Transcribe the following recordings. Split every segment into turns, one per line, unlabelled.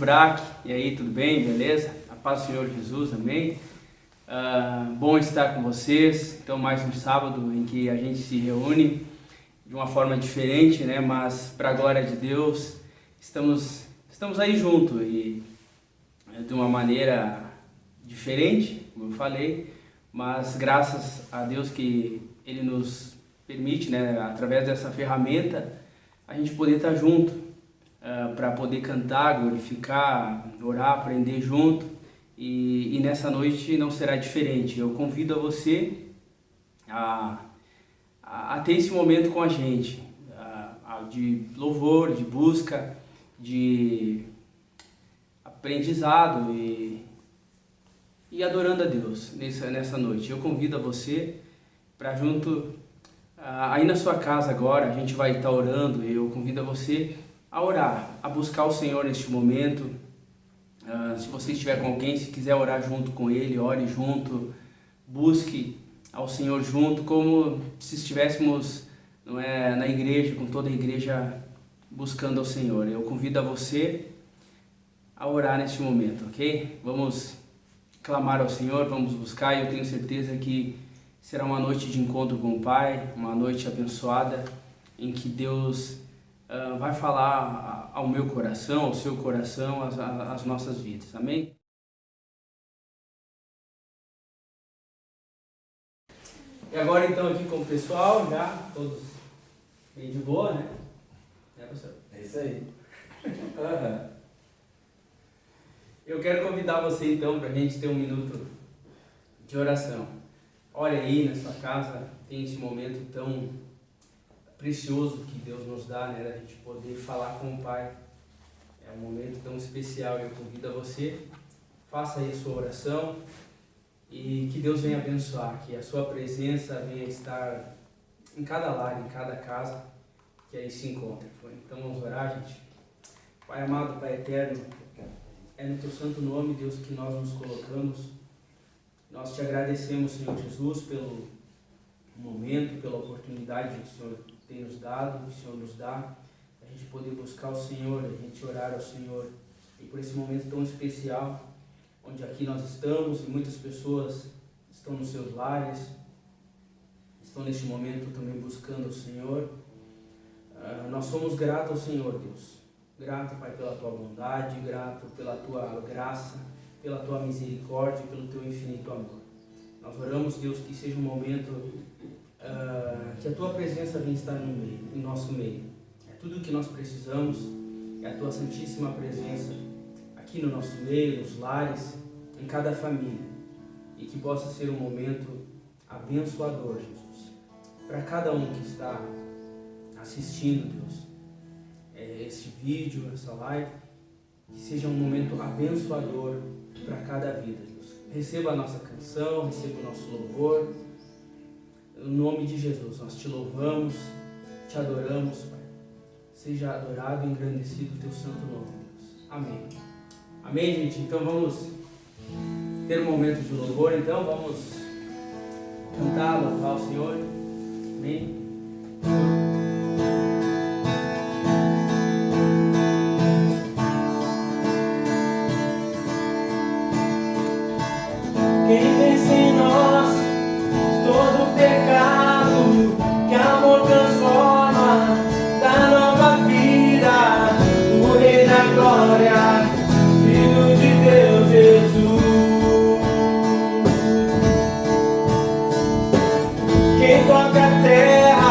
Braque. E aí, tudo bem? Beleza? A paz do Senhor Jesus, amém? Bom estar com vocês. Então, mais um sábado em que a gente se reúne de uma forma diferente, né? Mas, para a glória de Deus, estamos aí juntos e de uma maneira diferente, como eu falei, mas graças a Deus que Ele nos permite, né? Através dessa ferramenta, a gente poder estar junto, para poder cantar, glorificar, orar, aprender junto. E nessa noite não será diferente. Eu convido a você a ter esse momento com a gente, de louvor, de busca, de aprendizado e adorando a Deus nessa noite. Eu convido a você para junto, aí na sua casa agora, a gente vai estar orando. Eu convido a você a orar, a buscar o Senhor neste momento. Se você estiver com alguém, se quiser orar junto com ele, ore junto, busque ao Senhor junto, como se estivéssemos, não é, na igreja, com toda a igreja buscando ao Senhor. Eu convido a você a orar neste momento, ok? Vamos clamar ao Senhor, vamos buscar, e eu tenho certeza que será uma noite de encontro com o Pai, uma noite abençoada, em que Deus vai falar ao meu coração, ao seu coração, às nossas vidas, amém? E agora então aqui com o pessoal, já todos bem de boa, né? Professor?
É isso aí.
Eu quero convidar você então para a gente ter um minuto de oração. Olha aí na sua casa, tem esse momento tão precioso que Deus nos dá, né, da gente poder falar com o Pai. É um momento tão especial. Eu convido a você, faça aí a sua oração e que Deus venha abençoar, que a sua presença venha estar em cada lar, em cada casa que aí se encontra. Então vamos orar, gente. Pai amado, Pai eterno, é no teu santo nome, Deus, que nós nos colocamos. Nós te agradecemos, Senhor Jesus, pelo momento, pela oportunidade que o Senhor tem nos dado, que o Senhor nos dá, a gente poder buscar o Senhor, a gente orar ao Senhor, e por esse momento tão especial, onde aqui nós estamos e muitas pessoas estão nos seus lares, estão neste momento também buscando o Senhor. Nós somos gratos ao Senhor, Deus, grato, Pai, pela tua bondade, grato pela tua graça, pela tua misericórdia, pelo teu infinito amor. Nós oramos, Deus, que seja um momento que a tua presença venha estar no meio, em nosso meio. É tudo o que nós precisamos, é a tua santíssima presença aqui no nosso meio, nos lares, em cada família. E que possa ser um momento abençoador, Jesus, para cada um que está assistindo, Deus, este vídeo, essa live, que seja um momento abençoador para cada vida, Deus. Receba a nossa canção, receba o nosso louvor. No nome de Jesus, nós te louvamos, te adoramos, Pai. Seja adorado e engrandecido o teu santo nome, Deus. Amém. Amém, gente? Então vamos ter um momento de louvor, então vamos cantar, louvar o Senhor. Amém.
Quem vence em nós todo pecado, que amor transforma, dá nova vida, o Rei da Glória, Filho de Deus, Jesus. Quem toca a terra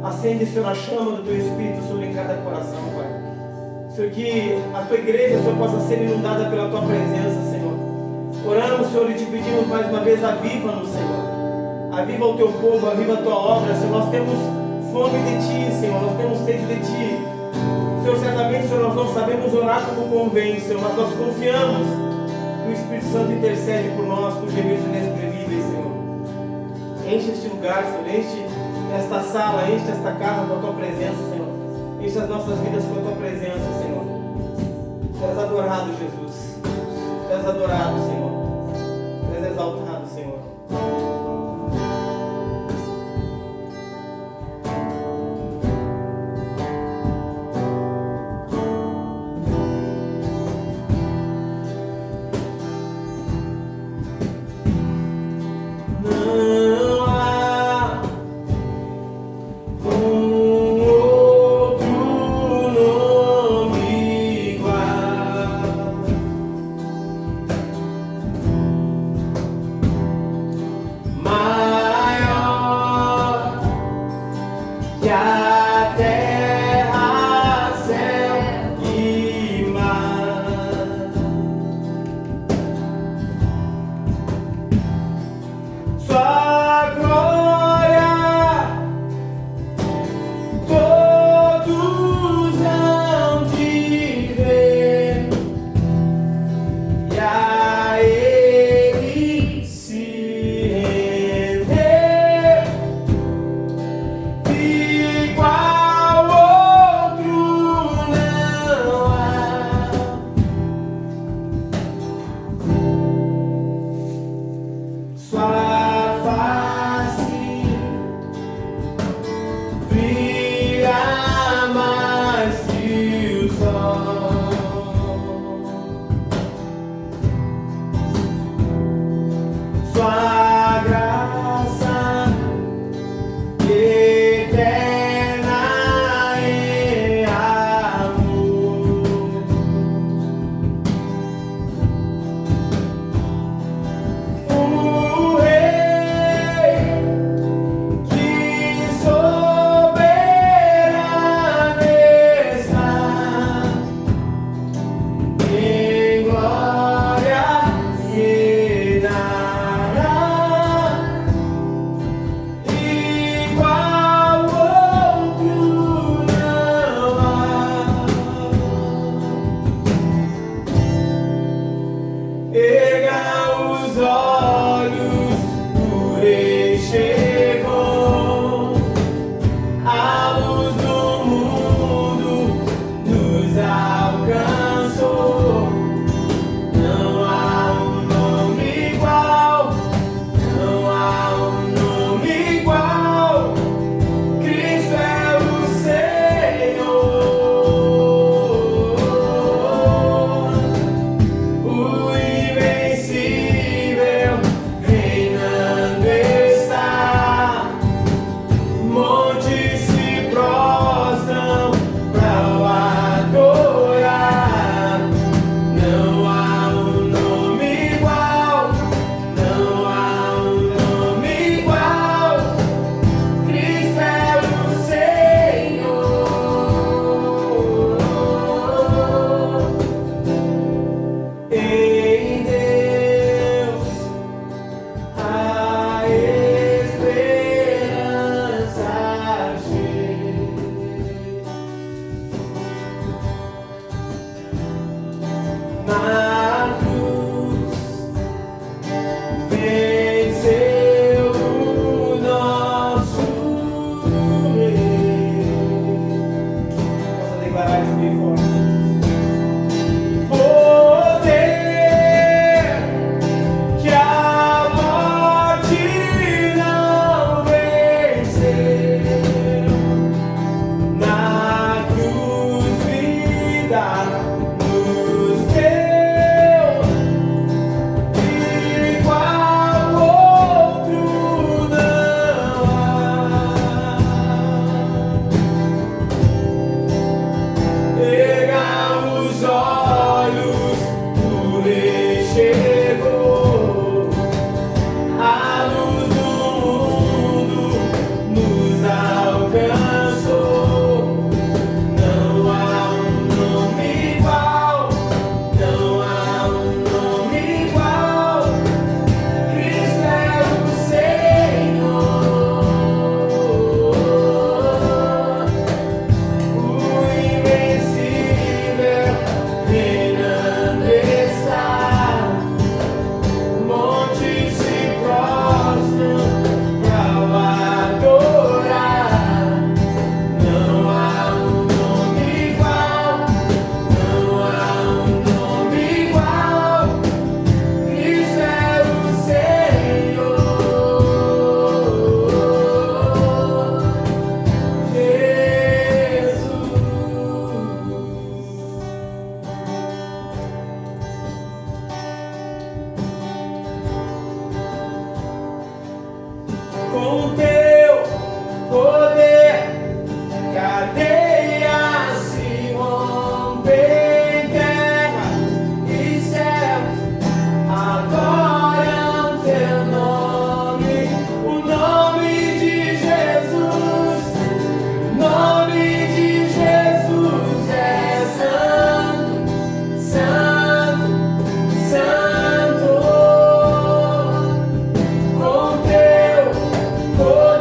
Acende, Senhor, a chama do Teu Espírito sobre cada coração, Pai. Senhor, que a Tua igreja, Senhor, possa ser inundada pela Tua presença, Senhor. Oramos, Senhor, e te pedimos mais uma vez, aviva-nos, Senhor. Aviva o Teu povo, aviva a Tua obra, Senhor. Nós temos fome de Ti, Senhor, nós temos sede de Ti. Senhor, certamente, Senhor, nós não sabemos orar como convém, Senhor, mas nós confiamos que o Espírito Santo intercede por nós, com gemidos inexprimíveis, Senhor. Enche este lugar, Senhor, enche esta sala, enche esta casa com a Tua presença, Senhor. Enche as nossas vidas com a Tua presença, Senhor. Tu és adorado, Jesus. Tu és adorado, Senhor. Tu és exaltado, Senhor.
O
com o teu poder, cadeias se rompem, terra e céus adoram teu nome, o nome de Jesus, o nome de Jesus é santo, santo, santo, com teu poder.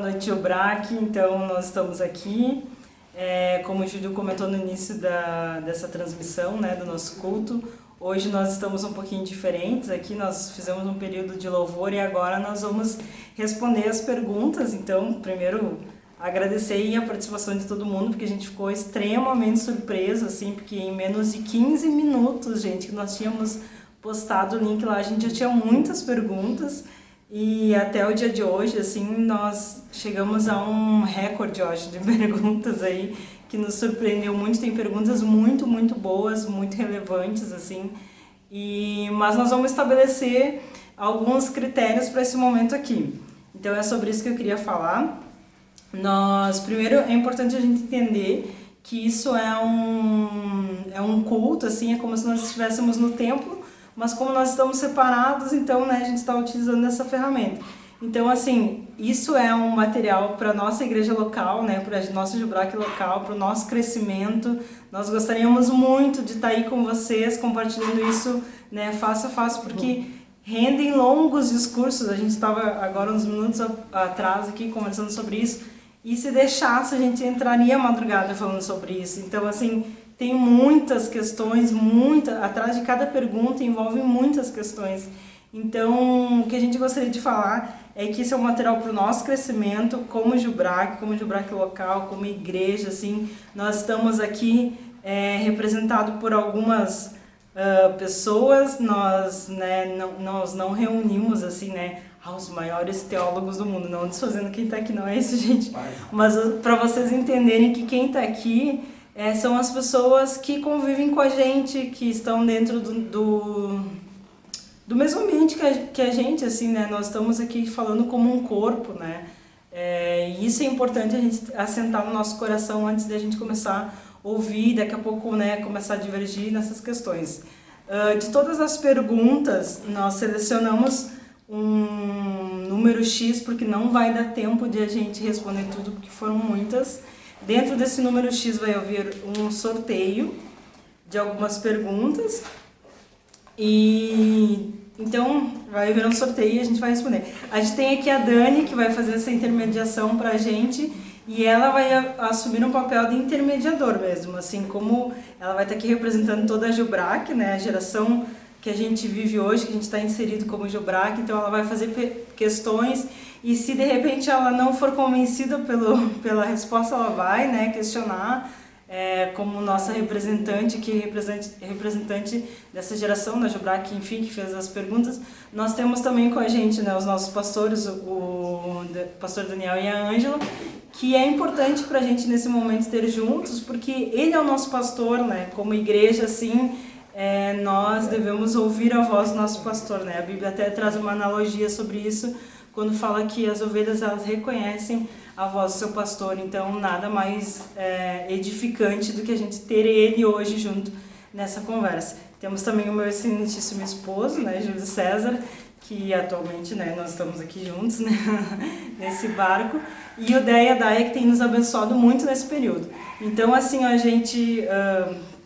noite, Jubrac. Então, nós estamos aqui. Como o Júlio comentou no início dessa transmissão, né, do nosso culto, hoje nós estamos um pouquinho diferentes aqui. Nós fizemos um período de louvor e agora nós vamos responder as perguntas. Então, primeiro, agradecer a participação de todo mundo, porque a gente ficou extremamente surpreso, assim, porque em menos de 15 minutos, gente, que nós tínhamos postado o link lá, a gente já tinha muitas perguntas. E até o dia de hoje, assim, nós chegamos a um recorde, eu acho, de perguntas aí, que nos surpreendeu muito. Tem perguntas muito, muito boas, muito relevantes, assim. Mas nós vamos estabelecer alguns critérios para esse momento aqui. Então, é sobre isso que eu queria falar. Primeiro, é importante a gente entender que isso é um culto, assim, é como se nós estivéssemos no templo, mas como nós estamos separados, então, né, a gente está utilizando essa ferramenta. Então, assim, isso é um material para a nossa igreja local, né, para a nossa Jubrac local, para o nosso crescimento. Nós gostaríamos muito de estar aí com vocês, compartilhando isso, né, face a face, porque rendem longos discursos. A gente estava agora uns minutos atrás aqui conversando sobre isso, e se deixasse, a gente entraria à madrugada falando sobre isso. Então, assim, tem muitas questões, atrás de cada pergunta envolve muitas questões. Então, o que a gente gostaria de falar é que isso é um material para o nosso crescimento, como Jubrac local, como igreja, assim. Nós estamos aqui representados por algumas pessoas. Nós não reunimos, assim, né, os maiores teólogos do mundo, não desfazendo quem está aqui, não é isso, gente. Mas para vocês entenderem que quem está aqui são as pessoas que convivem com a gente, que estão dentro do mesmo ambiente que a gente, assim, né? Nós estamos aqui falando como um corpo, né? E isso é importante a gente assentar no nosso coração antes de a gente começar a ouvir, daqui a pouco, né, começar a divergir nessas questões. De todas as perguntas, nós selecionamos um número X, porque não vai dar tempo de a gente responder tudo, porque foram muitas. Dentro desse número X vai haver um sorteio de algumas perguntas e então vai haver um sorteio e a gente vai responder. A gente tem aqui a Dani, que vai fazer essa intermediação para a gente, e ela vai assumir um papel de intermediador mesmo, assim como ela vai estar aqui representando toda a Jubrac, né, a geração que a gente vive hoje, que a gente está inserido como Jubrac. Então ela vai fazer questões, e se de repente ela não for convencida pela resposta, ela vai, né, questionar, como nossa representante, representante dessa geração da Jubrac, enfim, que fez as perguntas. Nós temos também com a gente, né, os nossos pastores, o pastor Daniel e a Ângela, que é importante para a gente nesse momento ter juntos, porque ele é o nosso pastor, né, como igreja, assim, nós devemos ouvir a voz do nosso pastor, né? A Bíblia até traz uma analogia sobre isso, quando fala que as ovelhas, elas reconhecem a voz do seu pastor. Então, nada mais edificante do que a gente ter ele hoje junto nessa conversa. Temos também o meu excelentíssimo esposo, né, Júlio César, que atualmente, né, nós estamos aqui juntos, né, nesse barco, e o Deia Daia, que tem nos abençoado muito nesse período. Então, assim, a gente...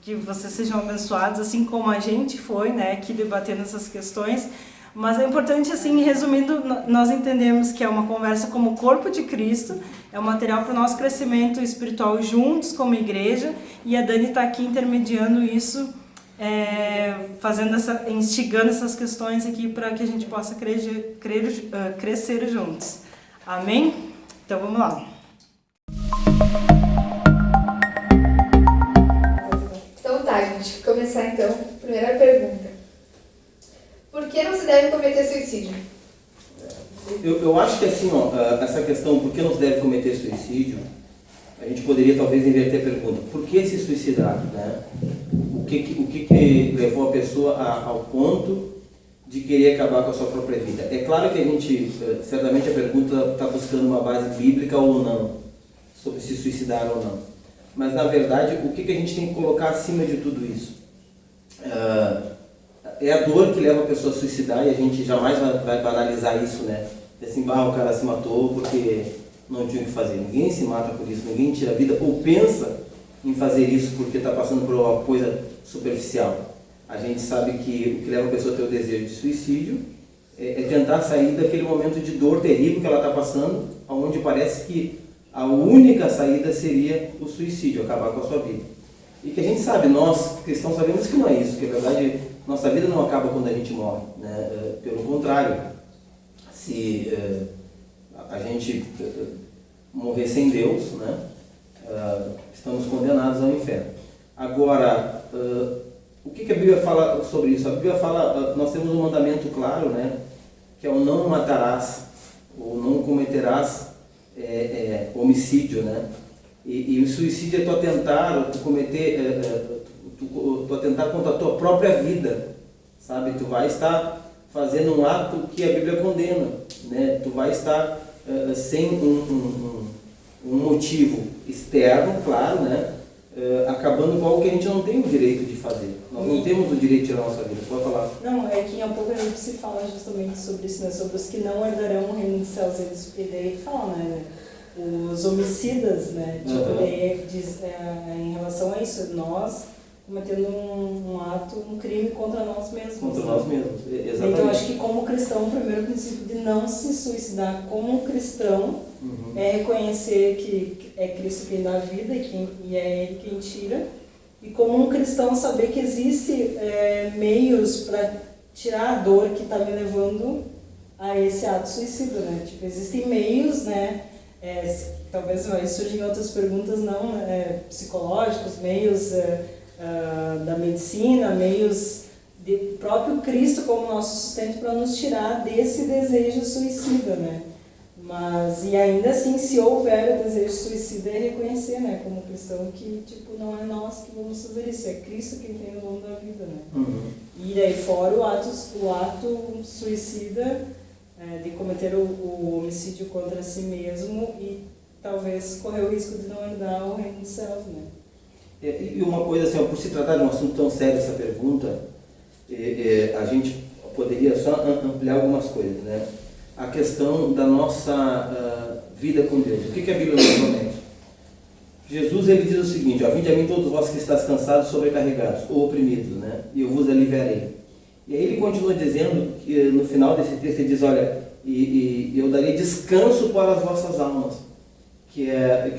que vocês sejam abençoados, assim como a gente foi, né, aqui debatendo essas questões. Mas é importante, assim, resumindo, nós entendemos que é uma conversa como corpo de Cristo, é um material para o nosso crescimento espiritual juntos como igreja, e a Dani está aqui intermediando isso, instigando essas questões aqui para que a gente possa crescer juntos. Amém? Então vamos lá.
Então tá, gente, vou começar então. Primeira pergunta. Por que não se deve cometer suicídio?
Eu acho que assim, essa questão, por que não se deve cometer suicídio, a gente poderia talvez inverter a pergunta. Por que se suicidar, né? O que levou a pessoa ao ponto de querer acabar com a sua própria vida? É claro que a gente, certamente a pergunta está buscando uma base bíblica ou não, sobre se suicidar ou não. Mas na verdade, o que a gente tem que colocar acima de tudo isso? É a dor que leva a pessoa a suicidar, e a gente jamais vai banalizar isso, né? Assim, o cara se matou porque não tinha o que fazer. Ninguém se mata por isso, ninguém tira a vida ou pensa em fazer isso porque está passando por uma coisa superficial. A gente sabe que o que leva a pessoa a ter o desejo de suicídio é tentar sair daquele momento de dor terrível que ela está passando, onde parece que a única saída seria o suicídio, acabar com a sua vida. E que a gente sabe, nós cristãos sabemos que não é isso, que na verdade nossa vida não acaba quando a gente morre, né? Pelo contrário, se a gente morrer sem Deus, né? Estamos condenados ao inferno. Agora, o que a Bíblia fala sobre isso? A Bíblia fala, nós temos um mandamento claro, né? Que é o não matarás, ou não cometerás homicídio, né? E o suicídio é tu atentar, ou tu cometer, tu atentar contra a tua própria vida, sabe? Tu vai estar fazendo um ato que a Bíblia condena, né? Tu vai estar sem um motivo externo, claro, né? Acabando com algo que a gente não tem o direito de fazer. Nós não temos o direito de tirar a nossa vida. Pode falar.
Não, é que em Apocalipse se fala justamente sobre isso, né? Sobre os que não herdarão o reino dos céus. E daí fala, né? Os homicidas, né? Tipo, daí diz, em relação a isso, nós cometendo um ato, um crime contra nós mesmos.
Contra nós mesmos, exatamente.
Então, acho que como cristão, o primeiro princípio de não se suicidar como cristão é reconhecer que é Cristo quem dá a vida e é Ele quem tira. E como um cristão, saber que existe meios para tirar a dor que está me levando a esse ato suicida, né? Tipo, existem meios, né? Talvez surgem outras perguntas não psicológicos, meios da medicina, meios de próprio Cristo como nosso sustento para nos tirar desse desejo suicida, né? Mas, e ainda assim, se houver o desejo suicida, é reconhecer, né, como cristão, que tipo, não é nós que vamos fazer isso, é Cristo quem tem o dono da vida, né? E daí fora o ato suicida de cometer o homicídio contra si mesmo e talvez correr o risco de não herdar o reino dos céus, né?
E uma coisa assim, por se tratar de um assunto tão sério, essa pergunta, a gente poderia só ampliar algumas coisas, né? A questão da nossa vida com Deus. O que a Bíblia nos promete? Jesus, ele diz o seguinte: vinde a mim todos vós que estáis cansados, sobrecarregados ou oprimidos, né? E eu vos aliviarei. E aí ele continua dizendo, que no final desse texto ele diz, olha, e eu darei descanso para as vossas almas. Que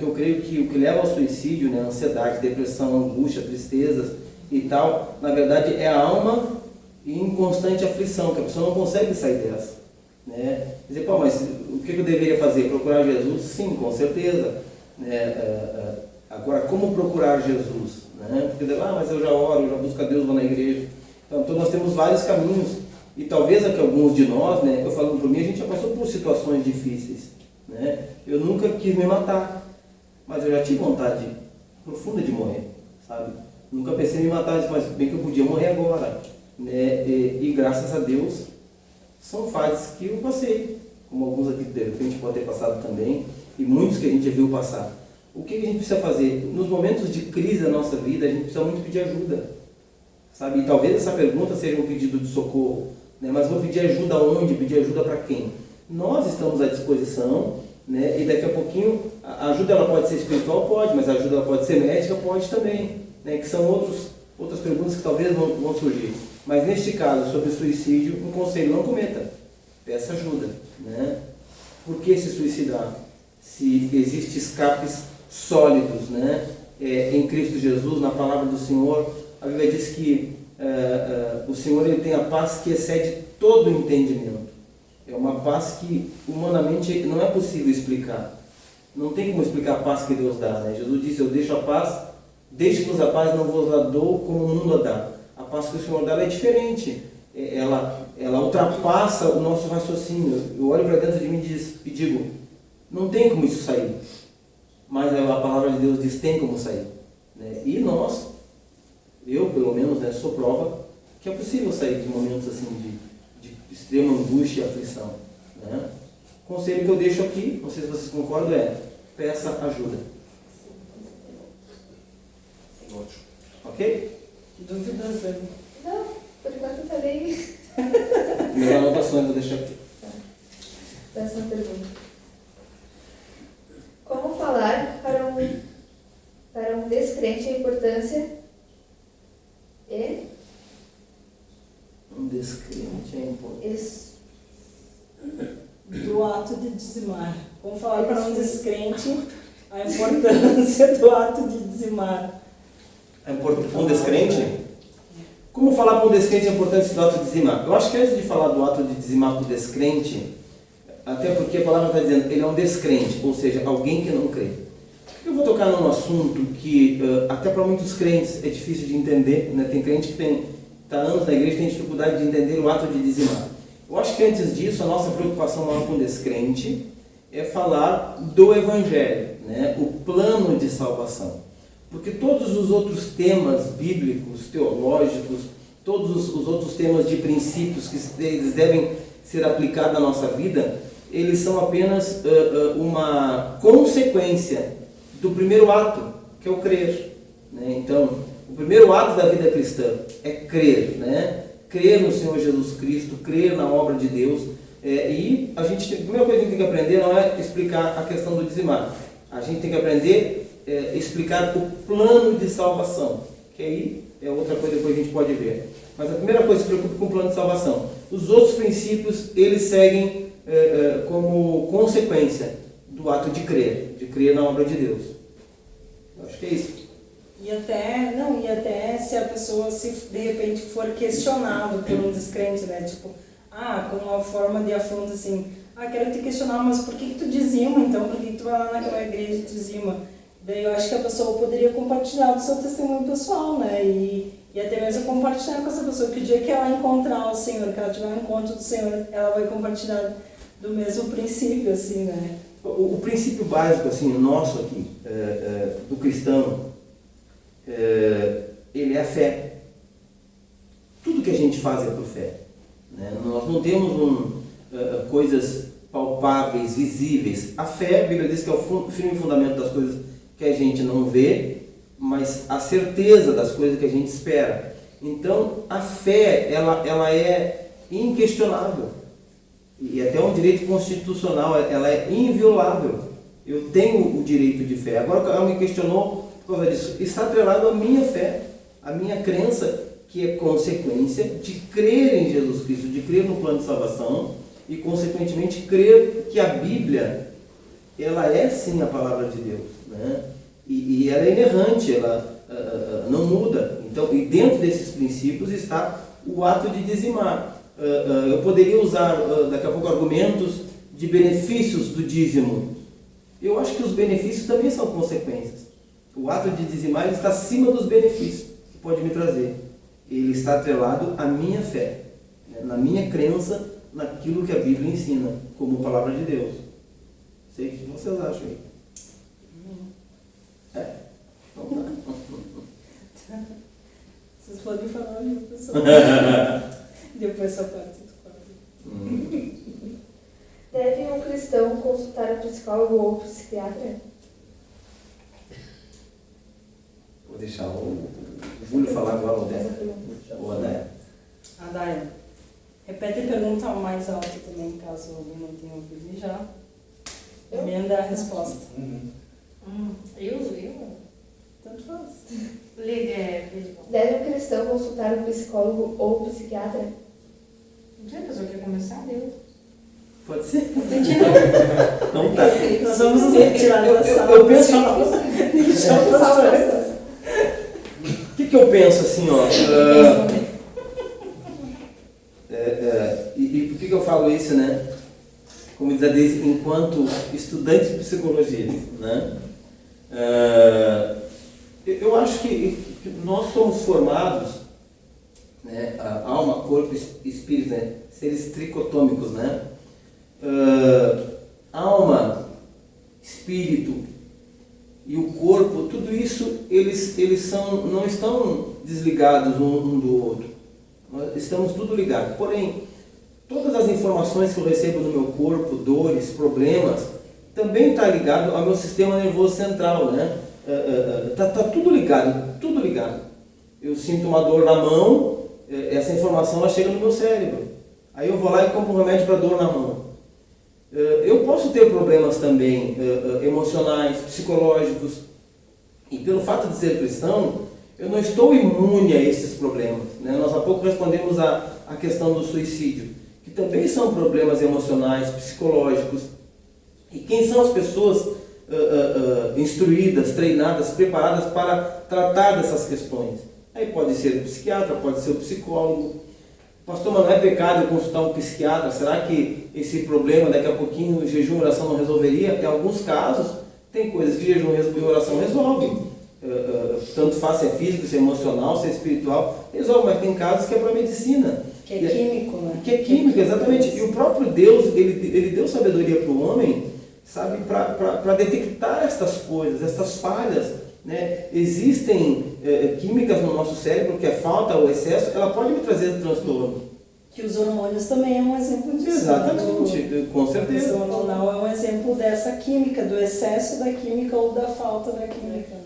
eu creio que o que leva ao suicídio, né, ansiedade, depressão, angústia, tristezas e tal, na verdade é a alma em constante aflição, que a pessoa não consegue sair dessa. Né? Quer dizer, mas o que eu deveria fazer? Procurar Jesus? Sim, com certeza. Né? Agora, como procurar Jesus? Né? Porque, mas eu já oro, eu já busco a Deus, vou na igreja. Então nós temos vários caminhos. E talvez aqui alguns de nós, né, eu falando por mim, a gente já passou por situações difíceis. Né? Eu nunca quis me matar, mas eu já tive vontade profunda de morrer, sabe? Nunca pensei em me matar, mas bem que eu podia morrer agora. Né? E graças a Deus, são fases que eu passei, como alguns aqui de repente podem ter passado também, e muitos que a gente já viu passar. O que a gente precisa fazer? Nos momentos de crise da nossa vida, a gente precisa muito pedir ajuda, sabe? E talvez essa pergunta seja um pedido de socorro, né? Mas vou pedir ajuda aonde? Pedir ajuda para quem? Nós estamos à disposição, né? E daqui a pouquinho, a ajuda ela pode ser espiritual? Pode, mas a ajuda ela pode ser médica? Pode também, né? Que são outras perguntas que talvez vão surgir. Mas neste caso, sobre suicídio, um conselho: não cometa, peça ajuda, né? Por que se suicidar? Se existem escapes sólidos, né? Em Cristo Jesus, na palavra do Senhor, a Bíblia diz que o Senhor ele tem a paz que excede todo o entendimento. É uma paz que humanamente não é possível explicar. Não tem como explicar a paz que Deus dá, né? Jesus disse: eu deixo a paz, deixe-vos a paz, não vos a dou como o mundo a dá. A paz que o Senhor dá é diferente. Ela ultrapassa o nosso raciocínio. Eu olho para dentro de mim e digo: não tem como isso sair. Mas a palavra de Deus diz: tem como sair. Né? E eu pelo menos, né, sou prova que é possível sair de momentos assim de extrema angústia e aflição. Né? O conselho que eu deixo aqui, não sei se vocês concordam, peça ajuda. Ótimo. Ok?
Dúvidas, Dani?
Não, por enquanto tá bem.
Minhas anotações vou deixar aqui.
Próxima pergunta. Como falar para um descrente a importância
Um descrente é importante.
Do do ato de dizimar. Vamos falar para um descrente a importância do ato de dizimar.
Um descrente? Como falar para um descrente a importância do ato de dizimar? Eu acho que antes de falar do ato de dizimar para o descrente, até porque a palavra está dizendo, ele é um descrente, ou seja, alguém que não crê. Por que eu vou tocar num assunto que até para muitos crentes é difícil de entender, né? Tem crente que está anos na igreja e tem dificuldade de entender o ato de dizimar. Eu acho que antes disso, a nossa preocupação maior com o descrente é falar do Evangelho, né? O plano de salvação. Porque todos os outros temas bíblicos, teológicos, todos os outros temas de princípios que eles devem ser aplicados na nossa vida, eles são apenas uma consequência do primeiro ato, que é o crer, né? Então, o primeiro ato da vida cristã é crer, né? Crer no Senhor Jesus Cristo, crer na obra de Deus. E a primeira coisa que a gente tem que aprender não é explicar a questão do dizimar. A gente tem que aprender a explicar o plano de salvação, que aí é outra coisa que depois a gente pode ver. Mas a primeira coisa se preocupa com o plano de salvação. Os outros princípios, eles seguem como consequência do ato de crer na obra de Deus. Eu acho que é isso.
E até se a pessoa, se de repente for questionado por um descrente, né? Tipo, com uma forma de afronta assim, quero te questionar, mas por que tu dizima então? Por que tu vai lá naquela igreja e dizima? Daí eu acho que a pessoa poderia compartilhar do seu testemunho pessoal, né? E até mesmo compartilhar com essa pessoa, que o dia que ela encontrar o Senhor, que ela tiver um encontro do Senhor, ela vai compartilhar do mesmo princípio, assim, né?
O princípio básico, assim, nosso aqui, do cristão, ele é a fé. Tudo que a gente faz é por fé, né? Nós não temos coisas palpáveis, visíveis. A fé, a Bíblia diz que é o firme fundamento das coisas que a gente não vê, mas a certeza das coisas que a gente espera. Então, a fé, ela é inquestionável. E até um direito constitucional, ela é inviolável. Eu tenho o direito de fé. Agora, ela me questionou por causa disso. Está atrelado à minha fé, à minha crença, que é consequência de crer em Jesus Cristo, de crer no plano de salvação e, consequentemente, crer que a Bíblia, ela é sim a palavra de Deus, né? E ela é inerrante, ela não muda. Então, e dentro desses princípios está o ato de dizimar. Eu poderia usar daqui a pouco argumentos de benefícios do dízimo. Eu acho que os benefícios também são consequências. O ato de dizimar ele está acima dos benefícios que pode me trazer. Ele está atrelado à minha fé, né? Na minha crença, naquilo que a Bíblia ensina como palavra de Deus. Sei o que vocês acham aí.
Vocês podem falar, meu pessoal. Depois essa parte do quadro.
Deve um cristão consultar um psicólogo ou psiquiatra?
Vou deixar o Júlio falar agora, ou a Daya.
A Daya. Repete a pergunta mais alta também, caso alguém não tenha ouvido já. Emenda a resposta.
Eu?
Tanto faz.
Deve um cristão consultar um psicólogo ou psiquiatra?
Não sei, a pessoa quer começar, Deus.
Pode ser?
Entendi, não.
Então tá.
Nós vamos nos retirar da sala.
Eu penso... O que eu penso assim, ó? E por que eu falo isso, né? Como diz a Deise, enquanto estudante de psicologia, né? Eu acho que nós somos formados, né? Alma, corpo e espírito, né? Seres tricotômicos, né? Alma, espírito e o corpo, tudo isso eles não estão desligados um do outro. Nós estamos tudo ligados. Porém, todas as informações que eu recebo no meu corpo, dores, problemas, também está ligado ao meu sistema nervoso central, né? Tá tudo ligado, tudo ligado. Eu sinto uma dor na mão, essa informação ela chega no meu cérebro. Aí eu vou lá e compro um remédio para dor na mão. Eu posso ter problemas também emocionais, psicológicos, e pelo fato de ser cristão, eu não estou imune a esses problemas, né? Nós há pouco respondemos a questão do suicídio, que também são problemas emocionais, psicológicos. E quem são as pessoas instruídas, treinadas, preparadas para tratar dessas questões? Aí pode ser o psiquiatra, pode ser o psicólogo. Pastor, mas não é pecado eu consultar um psiquiatra? Será que esse problema daqui a pouquinho o jejum e oração não resolveria? Em alguns casos, tem coisas que jejum e oração resolvem. Tanto faz se é físico, se é emocional, se é espiritual, resolve, mas tem casos que é para medicina.
Que é químico, né?
Que é químico, exatamente. E o próprio Deus, ele deu sabedoria para o homem, sabe, para detectar estas coisas, estas falhas. Né? Existem químicas no nosso cérebro que a falta ou excesso, ela pode me trazer transtorno.
Que os hormônios também é um exemplo disso.
Exatamente, com certeza.
O hormonal é um exemplo dessa química, do excesso da química ou da falta da química.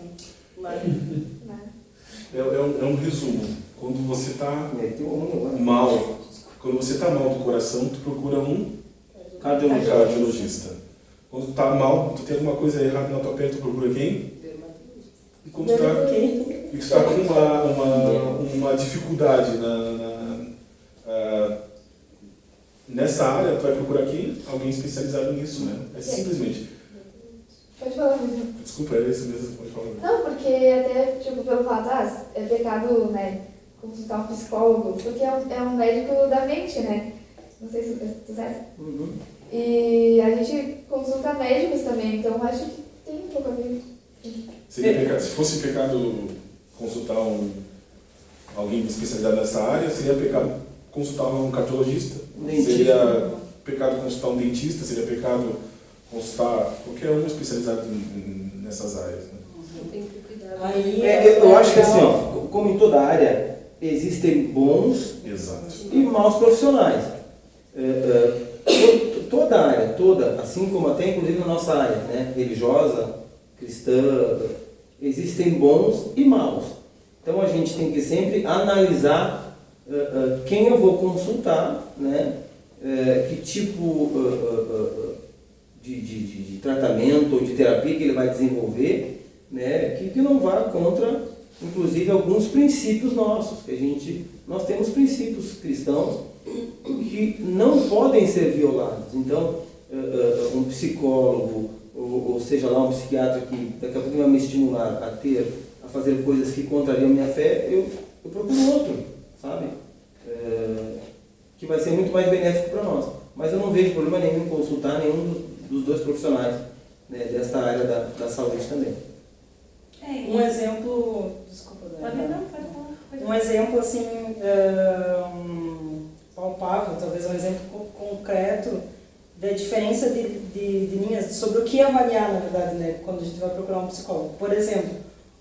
É um resumo. Quando você está mal, quando você está mal do coração, tu procura um cardiologista. Quando tu está mal, tu tem alguma coisa errada na tua pele, tu procura quem? E quando tu está com uma dificuldade nessa área, tu vai procurar quem? Alguém especializado nisso, né? É simplesmente.
Pode falar mesmo.
Desculpa, era isso mesmo, pode falar.
Não, porque até, tipo, pelo fato, é pecado, né, consultar um psicólogo, porque é um médico da mente, né? Não sei se tu sabe.
Uhum.
E a gente consulta médicos também, então acho que tem um pouco a ver.
Seria pecado, se fosse pecado consultar alguém especializado nessa área, seria pecado consultar um cardiologista. Seria pecado consultar um dentista, seria pecado consultar qualquer um especializado nessas áreas. Né?
Eu acho que assim, como em toda área, existem bons e maus profissionais. Toda área, assim como até inclusive na nossa área, né, religiosa, cristã, existem bons e maus. Então a gente tem que sempre analisar quem eu vou consultar, né, que tipo de tratamento ou de terapia que ele vai desenvolver, né, que não vá contra, inclusive, alguns princípios nossos, nós temos princípios cristãos que não podem ser violados. Então, um psicólogo, ou seja lá, um psiquiatra que daqui a pouco vai me estimular a fazer coisas que contrariam a minha fé, eu procuro outro, sabe? Que vai ser muito mais benéfico para nós. Mas eu não vejo problema nenhum em consultar nenhum dos dois profissionais, né, desta área da saúde também.
Um exemplo... Desculpa, Dani. Um exemplo, assim, palpável, talvez um exemplo concreto da diferença de linhas, sobre o que avaliar, na verdade, né, quando a gente vai procurar um psicólogo. Por exemplo,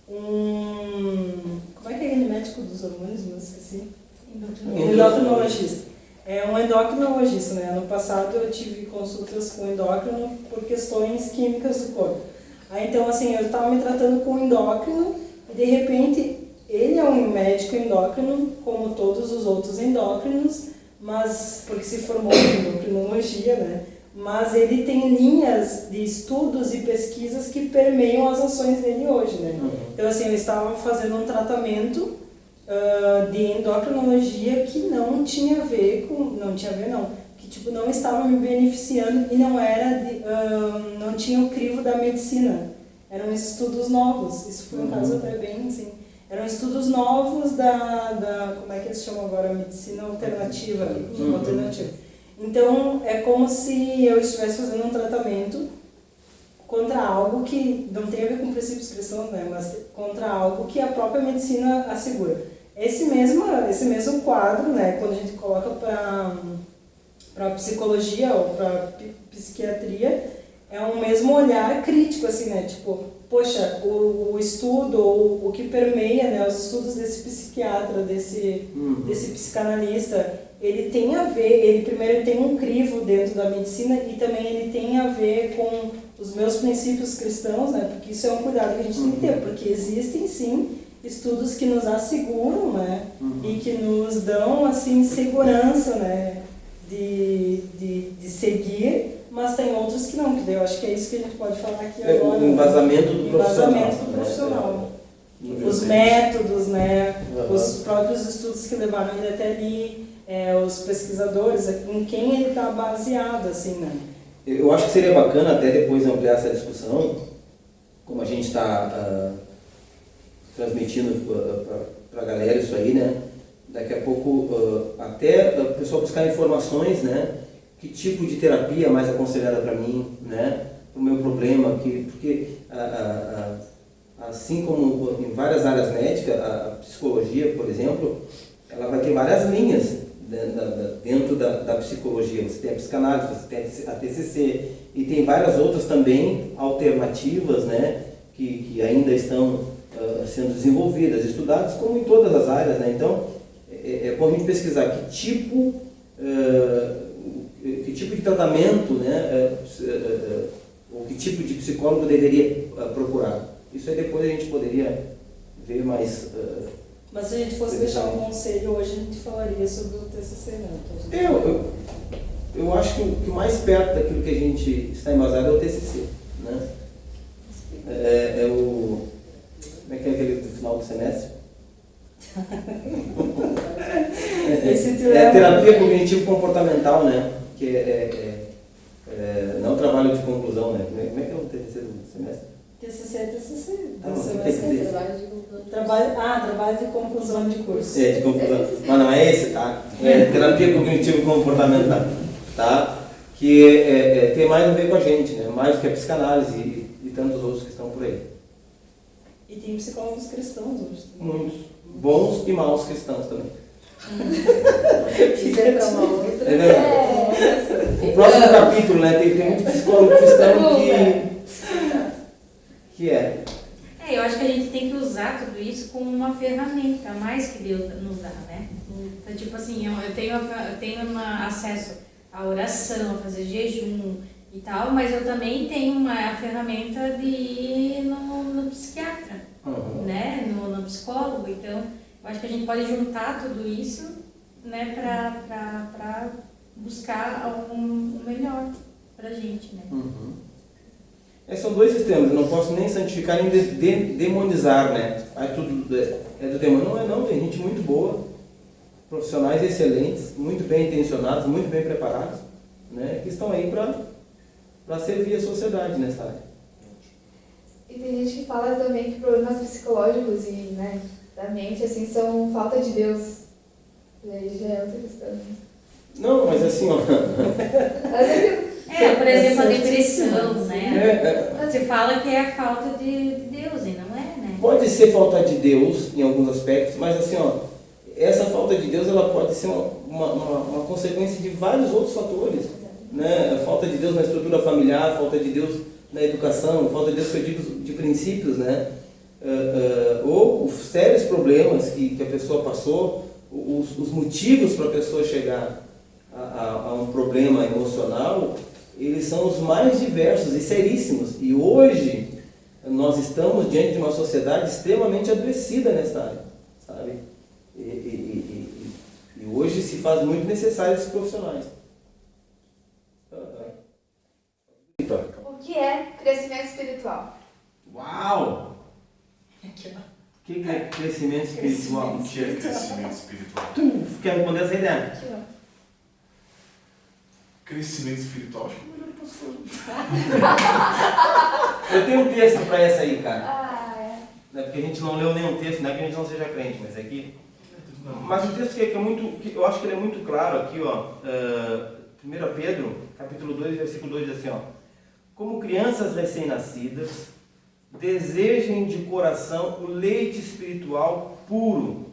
como é que é aquele médico dos hormônios? Não esqueci. Endocrinologista. É um endocrinologista, né? Ano passado eu tive consultas com endócrino por questões químicas do corpo. Aí, então, assim, eu estava me tratando com um endócrino e, de repente, ele é um médico endócrino, como todos os outros endócrinos, mas porque se formou em endocrinologia, né? Mas ele tem linhas de estudos e pesquisas que permeiam as ações dele hoje, né? Então, assim, eu estava fazendo um tratamento de endocrinologia que não tinha a ver com... que tipo, não estava me beneficiando e não era não tinha o crivo da medicina. Eram estudos novos. Isso foi um caso até bem, assim... Eram estudos novos como é que eles chamam agora? Medicina alternativa. Alternativa. Então, é como se eu estivesse fazendo um tratamento contra algo que não tem a ver com princípios cristãos, né? Mas contra algo que a própria medicina assegura. Esse mesmo quadro, né, quando a gente coloca para psicologia ou para psiquiatria, é um mesmo olhar crítico, assim, né? Tipo, poxa, o estudo ou o que permeia, né, os estudos desse psiquiatra, desse psicanalista, ele tem a ver, ele primeiro tem um crivo dentro da medicina e também ele tem a ver com os meus princípios cristãos, né? Porque isso é um cuidado que a gente tem que ter, porque existem sim estudos que nos asseguram, né? E que nos dão, assim, segurança, né? De seguir, mas tem outros que não, que eu acho que é isso que a gente pode falar aqui agora.
O embasamento do profissional.
Embasamento do profissional. Os métodos, né? Os próprios estudos que levaram ele até ali, os pesquisadores, em quem ele está baseado, assim, né?
Eu acho que seria bacana até depois ampliar essa discussão, como a gente está transmitindo para a galera isso aí, né? Daqui a pouco até o pessoal buscar informações, né? Que tipo de terapia é mais aconselhada para mim, né? O meu problema, porque assim como em várias áreas médicas, a psicologia, por exemplo, ela vai ter várias linhas dentro da psicologia. Você tem a psicanálise, você tem a TCC e tem várias outras também alternativas, né? Que ainda estão sendo desenvolvidas, estudadas, como em todas as áreas, né? Então, é bom a gente pesquisar que tipo de tratamento, né? Ou que tipo de psicólogo deveria procurar. Isso aí depois a gente poderia ver mais...
Mas se a gente fosse deixar um conselho hoje, a gente falaria sobre o TCC, né?
Eu acho que o mais perto daquilo que a gente está embasado é o TCC, né? Como é que é aquele do final do semestre? Terapia cognitivo-comportamental, né? Que não trabalho de conclusão, né? Como é que é o TCC do semestre?
TCC é TCC.
Trabalho de conclusão de curso.
De conclusão. Mas não é esse, tá? Terapia cognitivo-comportamental, tá? Que tem mais a ver com a gente, né? Mais do que a psicanálise e tantos outros que estão por aí.
E tem psicólogos cristãos hoje.
Muitos. Bons e maus cristãos também.
Isso é pra uma outra.
O próximo capítulo, né? Tem muito psicólogo cristão que
eu acho que a gente tem que usar tudo isso como uma ferramenta, a mais que Deus nos dá, né? Então, tipo assim, eu tenho acesso à oração, a fazer jejum e tal, mas eu também tenho uma ferramenta de ir no psiquiatra, né? No psicólogo. Então, eu acho que a gente pode juntar tudo isso, né? Pra buscar um melhor pra gente, né?
São dois sistemas, eu não posso nem santificar nem demonizar, né? Aí tudo é do demônio. Não, tem gente muito boa, profissionais excelentes, muito bem intencionados, muito bem preparados, né? Que estão aí para servir a sociedade nessa área.
E tem gente que fala também que problemas psicológicos e, né, da mente, assim, são falta de Deus. E aí já é outra questão.
Não, mas assim, ó...
por exemplo, a depressão, né? Você fala que é a falta de Deus, e não é, né?
Pode ser falta de Deus em alguns aspectos, mas assim, ó, essa falta de Deus ela pode ser uma consequência de vários outros fatores, né? A falta de Deus na estrutura familiar, falta de Deus na educação, falta de Deus que eu digo de princípios, né? Ou sérios problemas que a pessoa passou, os motivos para a pessoa chegar a um problema emocional, eles são os mais diversos e seríssimos. E hoje nós estamos diante de uma sociedade extremamente adoecida nessa área, sabe? E hoje se faz muito necessário esses profissionais.
O que é crescimento espiritual?
Uau! O que é crescimento espiritual?
O que é crescimento espiritual?
Tu quer responder essa ideia?
Aqui, ó.
Crescimento espiritual, acho que é melhor o pastor.
Eu tenho um texto para essa aí, cara.
Ah,
Não é porque a gente não leu nenhum texto, não é que a gente não seja crente, mas é que... Mas o texto que é muito... Que eu acho que ele é muito claro aqui, ó. 1 Pedro, capítulo 2, versículo 2, diz assim, ó. Como crianças recém-nascidas, desejem de coração o leite espiritual puro,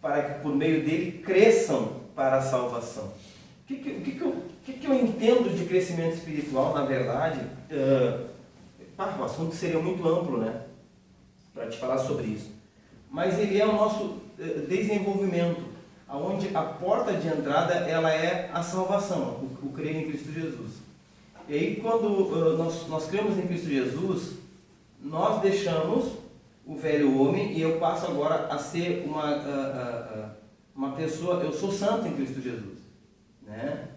para que por meio dele cresçam para a salvação. O que eu entendo de crescimento espiritual, na verdade? O assunto seria muito amplo, né? Para te falar sobre isso. Mas ele é o nosso desenvolvimento, onde a porta de entrada ela é a salvação, o crer em Cristo Jesus. E aí, quando nós cremos em Cristo Jesus, nós deixamos o velho homem e eu passo agora a ser uma pessoa, eu sou santo em Cristo Jesus, né?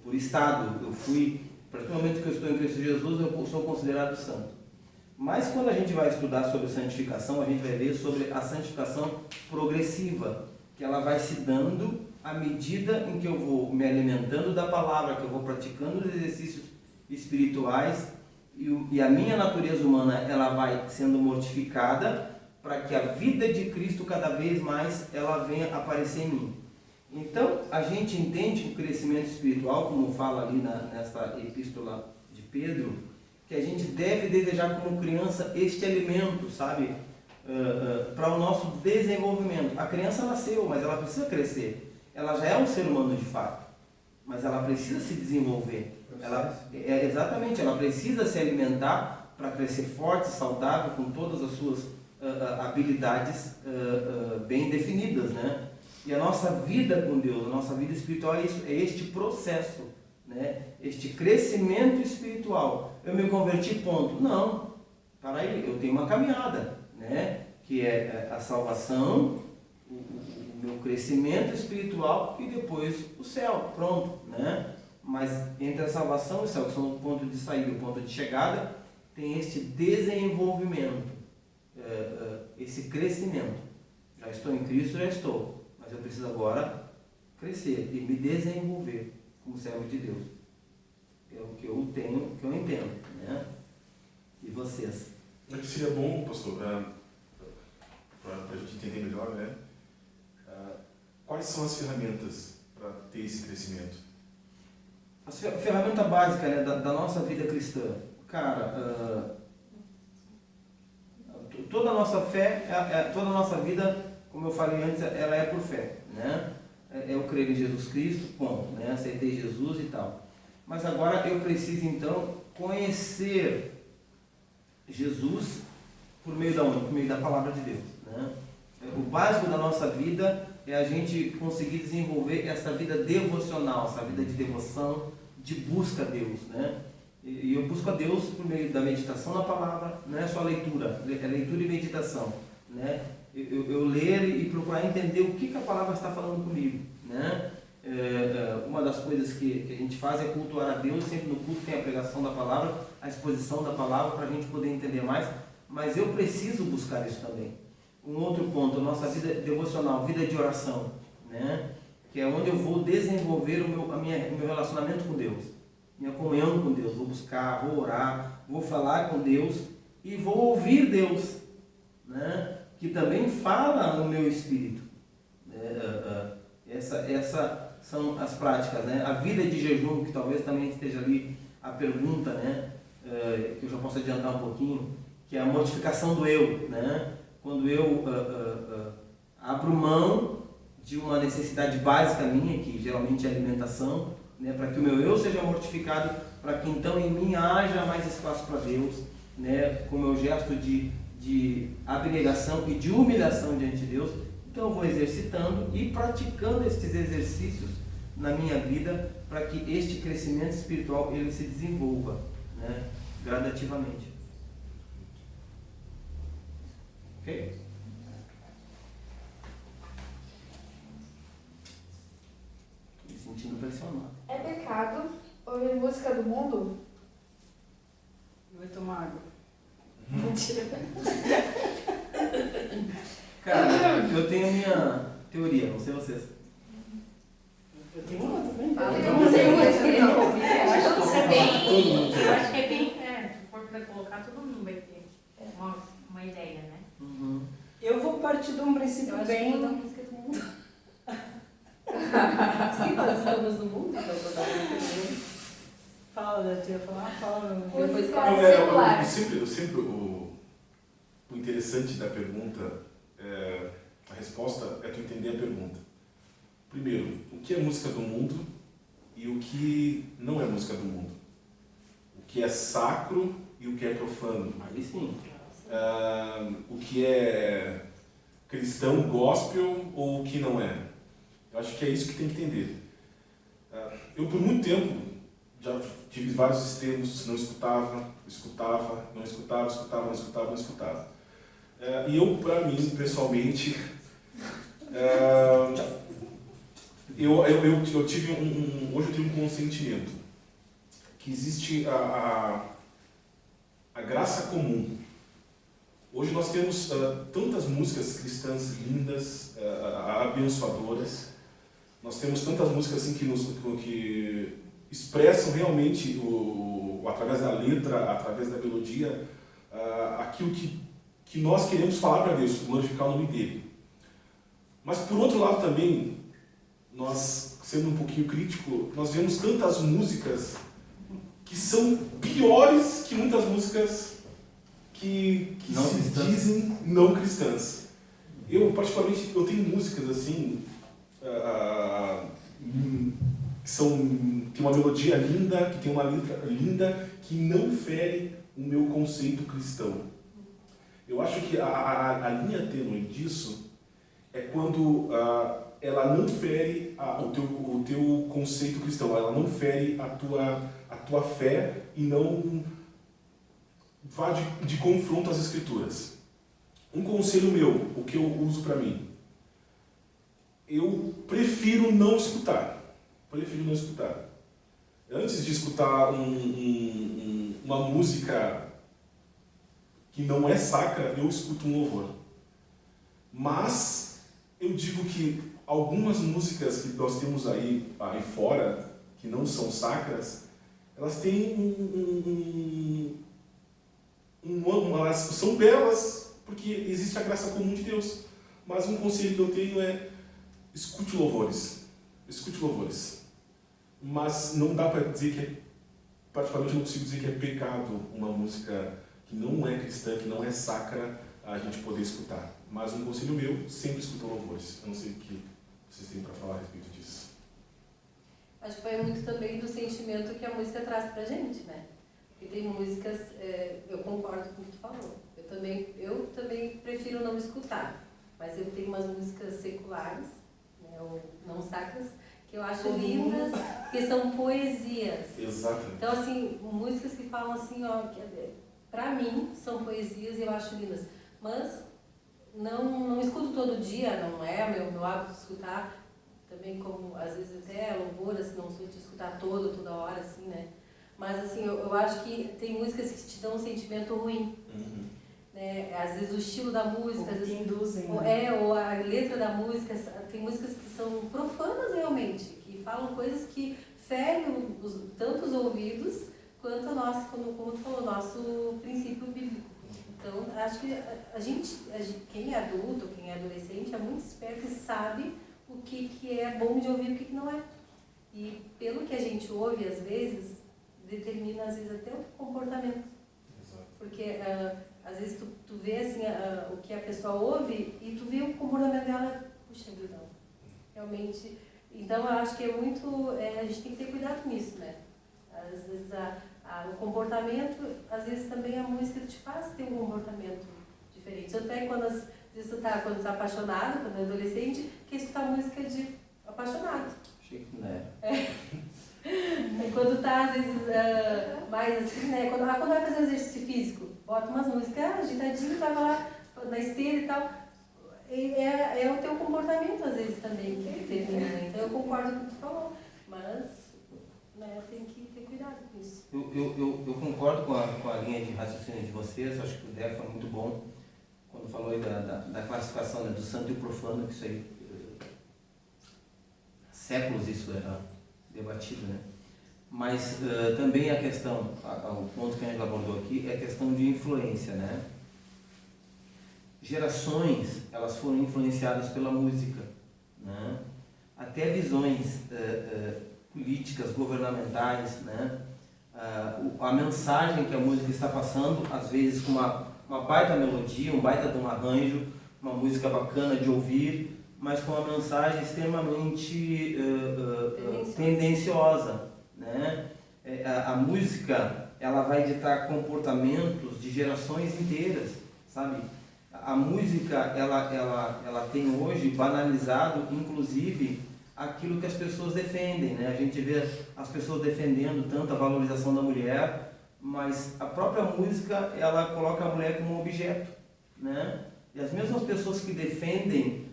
Por estado, eu fui, a partir do momento que eu estou em Cristo Jesus, eu sou considerado santo. Mas quando a gente vai estudar sobre santificação, a gente vai ver sobre a santificação progressiva, que ela vai se dando à medida em que eu vou me alimentando da palavra, que eu vou praticando os exercícios espirituais, e a minha natureza humana ela vai sendo mortificada para que a vida de Cristo cada vez mais ela venha aparecer em mim. Então, a gente entende o crescimento espiritual, como fala ali nessa epístola de Pedro, que a gente deve desejar como criança este alimento, sabe? Para o nosso desenvolvimento. A criança nasceu, mas ela precisa crescer. Ela já é um ser humano de fato, mas ela precisa se desenvolver. Exatamente, ela precisa se alimentar para crescer forte, saudável, com todas as suas habilidades bem definidas, né? E a nossa vida com Deus, a nossa vida espiritual é isso, é este processo, né? Este crescimento espiritual. Eu me converti, ponto. Não, para aí, eu tenho uma caminhada, né? Que é a salvação, o meu crescimento espiritual e depois o céu, pronto, né? Mas entre a salvação e o céu, que são o ponto de saída e o ponto de chegada, tem este desenvolvimento, esse crescimento. Já estou em Cristo, já estou, mas eu preciso agora crescer e me desenvolver como servo de Deus. É o que eu tenho, o que eu entendo, né? E vocês?
Acho que seria bom, pastor, para a gente entender melhor, né? Quais são as ferramentas para ter esse crescimento?
A ferramenta básica, né, da nossa vida cristã, cara, toda a nossa fé, toda a nossa vida, como eu falei antes, ela é por fé, né? Eu creio em Jesus Cristo, ponto, né? Aceitei Jesus e tal. Mas agora eu preciso então conhecer Jesus por meio da onde? Por meio da palavra de Deus, né? O básico da nossa vida é a gente conseguir desenvolver essa vida devocional, essa vida de devoção, de busca a Deus, né? E eu busco a Deus por meio da meditação na palavra, não é só leitura, é leitura e meditação, né? Eu ler e procurar entender o que a palavra está falando comigo, né? Uma das coisas que a gente faz é cultuar a Deus, sempre no culto tem a pregação da palavra, a exposição da palavra para a gente poder entender mais, mas eu preciso buscar isso também. Um outro ponto, a nossa vida devocional, vida de oração, né? Que é onde eu vou desenvolver o meu relacionamento com Deus, minha comunhão com Deus. Vou buscar, vou orar, vou falar com Deus e vou ouvir Deus, né? Que também fala no meu espírito. Essa são as práticas, né? A vida de jejum, que talvez também esteja ali a pergunta, né? Que eu já posso adiantar um pouquinho, que é a mortificação do eu, né? Quando eu abro mão de uma necessidade básica minha, que geralmente é alimentação, né, para que o meu eu seja mortificado, para que então em mim haja mais espaço para Deus, né, com o meu gesto de abnegação e de humilhação diante de Deus. Então eu vou exercitando e praticando estes exercícios na minha vida para que este crescimento espiritual ele se desenvolva, né, gradativamente. Ok? Me sentindo pressionado.
É pecado ouvir música do mundo?
Vai tomar água.
Mentira.
Cara, eu tenho a minha teoria, não sei vocês.
Eu tenho uma também.
Eu acho que isso é bem. Eu acho que é bem. Se for para colocar, todo mundo vai ter uma ideia, né?
Uhum.
Eu vou partir de um princípio bem.
Da música do mundo. Sim, nós estamos no mundo, então vou dar música do mundo.
Fala, tu ia falar? Fala.
Depois
Secular.
O interessante da pergunta, a resposta é tu entender a pergunta. Primeiro, o que é música do mundo e o que não é música do mundo? O que é sacro e o que é profano?
Aí sim.
O que é cristão gospel ou o que não é? Eu acho que é isso que tem que entender. Eu por muito tempo já tive vários extremos, não escutava, não escutava. E eu, para mim, pessoalmente, eu tive hoje eu tenho um consentimento que existe a graça comum. Hoje nós temos tantas músicas cristãs lindas, abençoadoras, Nós temos tantas músicas assim que expressam realmente, através da letra, através da melodia, aquilo que nós queremos falar para Deus, glorificar o nome dele. Mas por outro lado também, nós, sendo um pouquinho crítico, nós vemos tantas músicas que são piores que muitas músicas que se dizem não cristãs. Eu, particularmente, eu tenho músicas assim, que tem uma melodia linda, que tem uma letra linda, que não fere o meu conceito cristão. Eu acho que a linha tênue disso é quando ela não fere o teu conceito cristão, ela não fere a tua fé e não vá de confronto às Escrituras. Um conselho meu, o que eu uso para mim, eu prefiro não escutar. Antes de escutar uma música que não é sacra, eu escuto um louvor. Mas eu digo que algumas músicas que nós temos aí fora, que não são sacras, elas têm elas são belas, porque existe a graça comum de Deus. Mas um conselho que eu tenho é: escute louvores. Mas não dá para dizer que particularmente eu não consigo dizer que é pecado uma música que não é cristã, que não é sacra, a gente poder escutar. Mas um conselho meu, sempre escuta louvores. Eu não sei o que vocês têm para falar a respeito disso.
Acho que foi muito também do sentimento que a música traz pra gente, né? Porque tem músicas, eu concordo com o que tu falou. Eu também prefiro não escutar, mas eu tenho umas músicas seculares, né, ou não sacras, que eu acho lindas, que são poesias.
Exatamente.
Então, assim, músicas que falam assim, pra mim, são poesias e eu acho lindas. Mas não escuto todo dia, não é meu hábito de escutar. Também como, às vezes, até louvor, assim, não sou de escutar toda hora, assim, né? Mas, assim, eu acho que tem músicas que te dão um sentimento ruim.
Uhum.
Né? Às vezes o estilo da música, às vezes,
induzem,
ou a letra da música. Tem músicas que são profanas realmente, que falam coisas que ferem tanto os ouvidos quanto o nosso, como tu falou, nosso princípio bíblico. Então, acho que quem é adulto, quem é adolescente, é muito esperto e sabe o que é bom de ouvir e o que não é. E pelo que a gente ouve, às vezes, determina às vezes até o comportamento.
Exato.
Porque às vezes tu vê assim, o que a pessoa ouve e tu vê o comportamento dela, puxa vida, não. Realmente, então eu acho que é muito, a gente tem que ter cuidado com isso, né? Às vezes o comportamento, às vezes também a música te faz ter um comportamento diferente. Tanto é que quando tu tá apaixonado, quando é adolescente, quer escutar música de apaixonado.
Achei que não era.
Quando tá, às vezes, mais assim, né? Quando vai fazer exercício físico, bota umas músicas agitadinho, tava lá na esteira e tal. É o teu comportamento, às vezes, também, que determina. Então, eu concordo com o que tu falou, mas, né, tem que ter cuidado com isso.
Eu concordo com a linha de raciocínio de vocês. Acho que o Dé foi muito bom quando falou aí da classificação, né, do santo e o profano, que isso aí, séculos isso era debatido, né? Mas também a questão, o ponto que a gente abordou aqui é a questão de influência, né? Gerações, elas foram influenciadas pela música, né? Até visões políticas, governamentais, né? A mensagem que a música está passando, às vezes com uma baita melodia, um baita de um arranjo, uma música bacana de ouvir, mas com uma mensagem extremamente tendenciosa, né? A música, ela vai ditar comportamentos de gerações inteiras, sabe? A música, ela tem hoje banalizado, inclusive, aquilo que as pessoas defendem, né? A gente vê as pessoas defendendo tanto a valorização da mulher, mas a própria música, ela coloca a mulher como um objeto, né? E as mesmas pessoas que defendem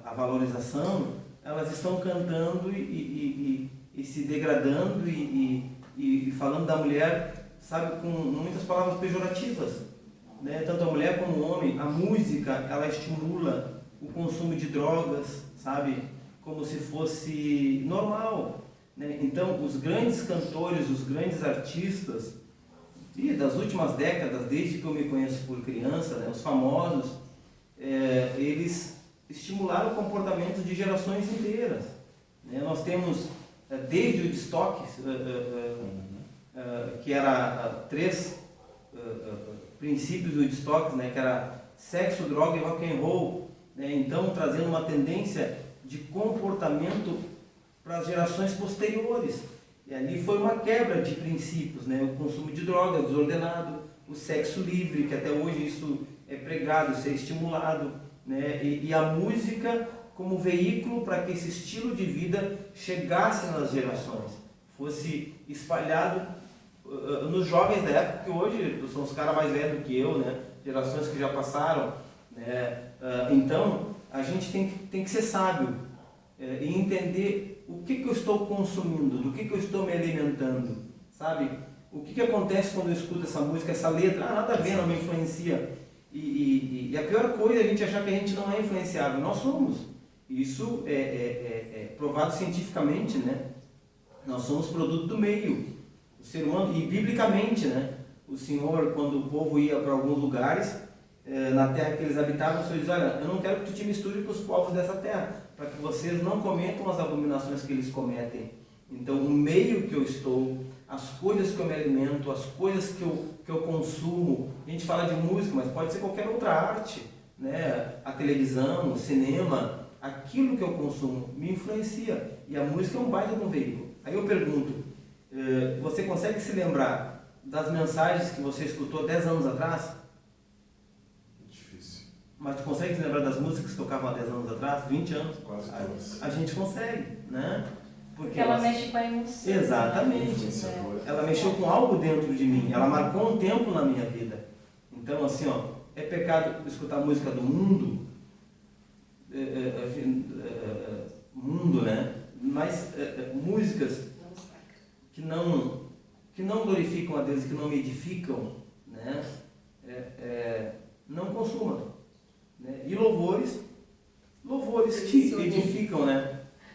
a valorização, elas estão cantando e se degradando e falando da mulher, sabe, com muitas palavras pejorativas, né? Tanto a mulher como o homem. A música, ela estimula o consumo de drogas, sabe, como se fosse normal, né? Então, os grandes cantores, os grandes artistas, e das últimas décadas, desde que eu me conheço por criança, né, os famosos, eles estimularam o comportamento de gerações inteiras, né? Nós temos, desde o Woodstock, que era 3 princípios do Woodstock, né, que era sexo, droga e rock and roll, né? Então trazendo uma tendência de comportamento para as gerações posteriores. E ali foi uma quebra de princípios, né? O consumo de drogas desordenado, o sexo livre, que até hoje isso é pregado, isso é estimulado, né? E a música como veículo para que esse estilo de vida chegasse nas gerações, fosse espalhado nos jovens da época, que hoje são os caras mais velhos do que eu, né? Gerações que já passaram, né? Então, a gente tem que ser sábio e entender o que eu estou consumindo, do que eu estou me alimentando, sabe? O que acontece quando eu escuto essa música, essa letra? Nada a ver, não me influencia. E a pior coisa é a gente achar que a gente não é influenciável. Nós somos. Isso é provado cientificamente, né? Nós somos produto do meio. O ser humano, e biblicamente, né? O Senhor, quando o povo ia para alguns lugares, na terra que eles habitavam, o Senhor diz: olha, eu não quero que tu te misture com os povos dessa terra, para que vocês não cometam as abominações que eles cometem. Então, o meio que eu estou, as coisas que eu me alimento, as coisas que eu consumo, a gente fala de música, mas pode ser qualquer outra arte, né? A televisão, o cinema, aquilo que eu consumo me influencia, e a música é um baita de um veículo. Aí eu pergunto, você consegue se lembrar das mensagens que você escutou 10 anos atrás?
Difícil.
Mas tu consegue se lembrar das músicas que tocavam há 10 anos atrás, 20 anos?
Quase todas.
A gente consegue, né?
Porque ela mexe com a emoção.
Exatamente.
Né?
Ela mexeu com algo dentro de mim, ela marcou um tempo na minha vida. Então, assim, ó, é pecado escutar música do mundo, mundo, né? Mas músicas que não glorificam a Deus e que não me edificam, né? Não consuma, né? E louvores que edificam, né?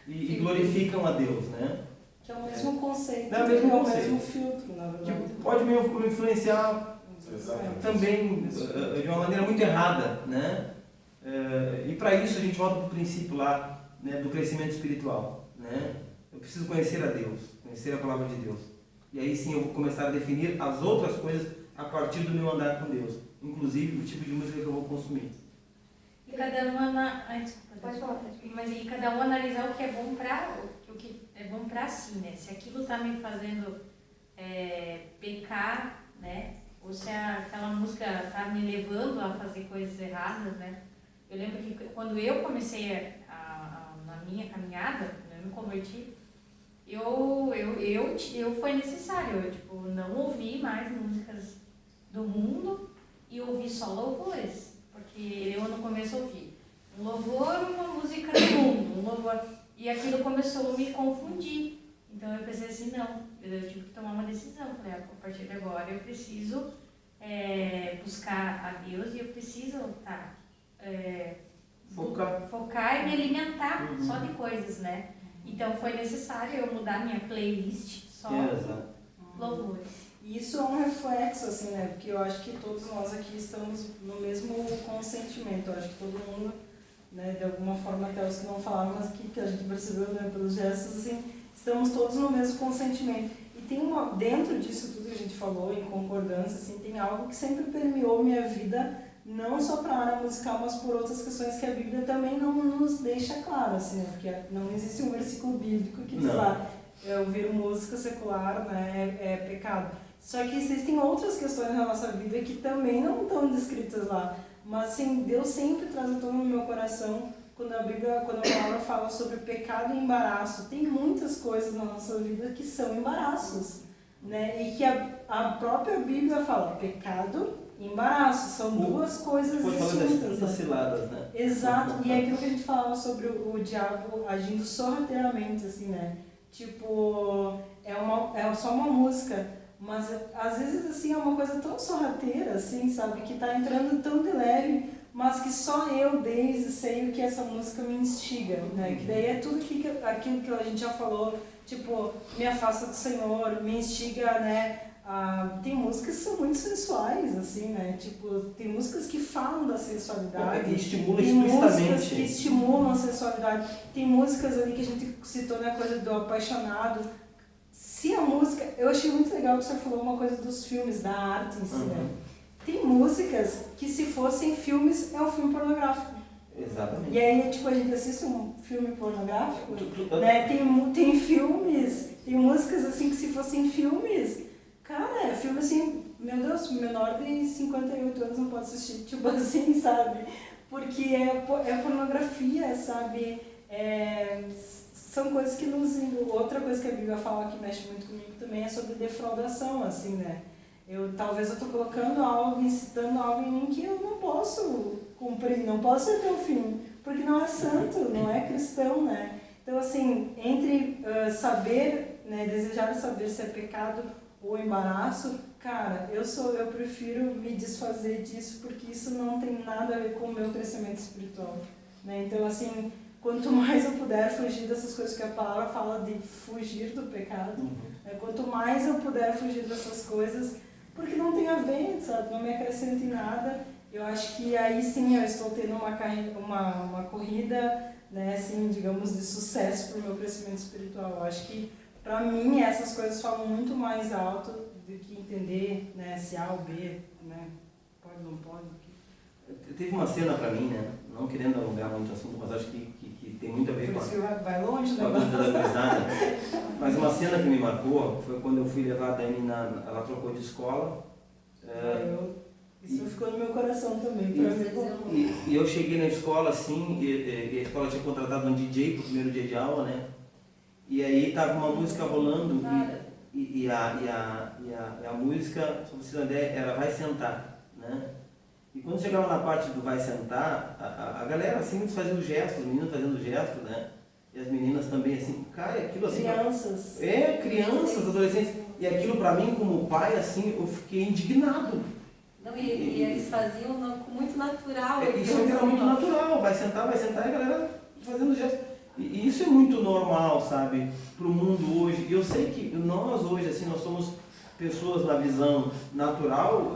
E glorificam a Deus, né?
Que é o mesmo conceito,
É o mesmo
é o
conceito.
mesmo filtro, na verdade.
Que pode me influenciar
Exatamente.
também de uma maneira muito errada, né? E para isso a gente volta para o princípio lá, né, do crescimento espiritual, né? Eu preciso conhecer a Deus, conhecer a palavra de Deus. E aí sim eu vou começar a definir as outras coisas a partir do meu andar com Deus, inclusive o tipo de música que eu vou consumir.
E cada um
Pode falar.
Mas e cada um analisar o que é bom para si, né? Se aquilo está me fazendo pecar, né? Ou se aquela música está me levando a fazer coisas erradas, né? Eu lembro que quando eu comecei na minha caminhada, eu me converti, foi necessário, eu não ouvi mais músicas do mundo e ouvi só louvores, porque eu no começo ouvi um louvor, uma música do mundo, um louvor, e aquilo começou a me confundir. Então eu pensei assim, não, eu tive que tomar uma decisão. Falei, a partir de agora eu preciso buscar a Deus e eu preciso focar e me alimentar só de coisas, né? Então foi necessário eu mudar minha playlist só louvores.
E isso é um reflexo, assim, né? Porque eu acho que todos nós aqui estamos no mesmo consentimento. Eu acho que todo mundo, né, de alguma forma, até os que não falaram, mas que a gente percebeu, né, pelos gestos, assim, estamos todos no mesmo consentimento. E tem dentro disso tudo que a gente falou, em concordância, assim, tem algo que sempre permeou minha vida, não só para a área musical, mas por outras questões que a Bíblia também não nos deixa claro, assim, né? Porque não existe um versículo bíblico que diz lá, ouvir música secular, né, é pecado. Só que existem outras questões na nossa vida que também não estão descritas lá. Mas, assim, Deus sempre traz à tona no meu coração, quando a palavra fala sobre pecado e embaraço. Tem muitas coisas na nossa vida que são embaraços, né? E que a própria Bíblia fala, pecado e embaraço, são duas coisas distintas.
Das ciladas, né?
Exato, e é aquilo que a gente falava sobre o diabo agindo sorrateiramente, assim, né? Tipo, é só uma música, mas às vezes assim é uma coisa tão sorrateira, assim, sabe, que tá entrando tão de leve, mas que só eu, Daisy, sei o que essa música me instiga, né? Que daí é tudo aquilo que a gente já falou, tipo, me afasta do Senhor, me instiga, né? Tem músicas que são muito sensuais, assim, né? Tipo, tem músicas que falam da sensualidade.
Que estimula
tem
explicitamente.
músicas que estimulam a sensualidade. Tem músicas ali que a gente citou, né? A coisa do apaixonado. Se a música... Eu achei muito legal que você falou uma coisa dos filmes, da arte em si, né? Tem músicas que, se fossem filmes, é um filme pornográfico.
Exatamente.
E aí, tipo, a gente assiste um filme pornográfico, né? Tem filmes, tem músicas, assim, que se fossem filmes... Cara, é filme assim, meu Deus, menor de 58 anos não pode assistir, tipo assim, sabe? Porque é pornografia, sabe? São coisas que nos... Outra coisa que a Bíblia fala que mexe muito comigo também é sobre defraudação, assim, né? Talvez eu tô colocando algo, incitando algo em mim que eu não posso cumprir, não posso ir até o fim, porque não é santo, não é cristão, né? Então, assim, entre saber, né, desejar saber se é pecado ou embaraço, cara, eu prefiro me desfazer disso, porque isso não tem nada a ver com o meu crescimento espiritual, né? Então, assim, quanto mais eu puder fugir dessas coisas, que a palavra fala de fugir do pecado, né? Quanto mais eu puder fugir dessas coisas, porque não tem a ver, sabe? Não me acrescenta em nada. Eu acho que aí sim eu estou tendo uma corrida, né, assim, digamos, de sucesso para o meu crescimento espiritual. Eu acho que, para mim, essas coisas falam muito mais alto do que entender, né, se A ou B, né, pode ou não pode.
Teve uma cena para mim, né, não querendo alongar muito o assunto, mas acho que tem muito a ver
Por
com
isso que vai longe,
a dúvida da gurizada. Mas uma cena que me marcou foi quando eu fui levar a Dani, ela trocou de escola.
Isso ficou no meu coração também, para ver como...
E eu cheguei na escola, assim, e a escola tinha contratado um DJ pro primeiro dia de aula, né? E aí tava uma música rolando e a música, se você não der, era Vai Sentar, né? E quando chegava na parte do Vai Sentar, a galera assim fazendo gestos, os meninos fazendo gestos, né? E as meninas também assim, cara, aquilo assim...
Crianças.
Crianças, adolescentes. E aquilo pra mim, como pai, assim, eu fiquei indignado.
Não, e eles faziam com muito natural.
Isso era muito natural, vai sentar e a galera fazendo gestos. E isso é muito normal, sabe, para o mundo hoje. E eu sei que nós hoje, assim, nós somos pessoas na visão natural,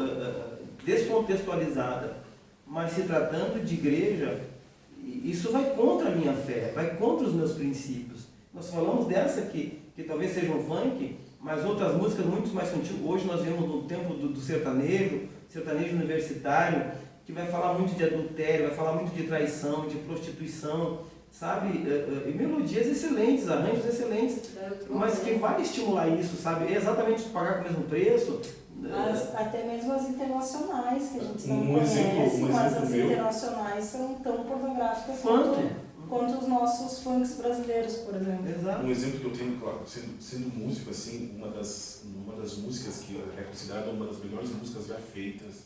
descontextualizada, mas se tratando de igreja, isso vai contra a minha fé, vai contra os meus princípios. Nós falamos dessa que talvez seja um funk, mas outras músicas muito mais contigo. Hoje nós vemos no tempo do sertanejo universitário, que vai falar muito de adultério, vai falar muito de traição, de prostituição, sabe? E melodias excelentes, arranjos excelentes, mas que vai estimular isso, sabe? É exatamente pagar com o mesmo preço.
Até mesmo as internacionais, que a gente não conhece, mas as internacionais são tão pornográficas quanto os nossos funks brasileiros, por exemplo.
Exato.
Um exemplo que eu tenho, claro, sendo músico, assim, uma das músicas que é considerada uma das melhores músicas já feitas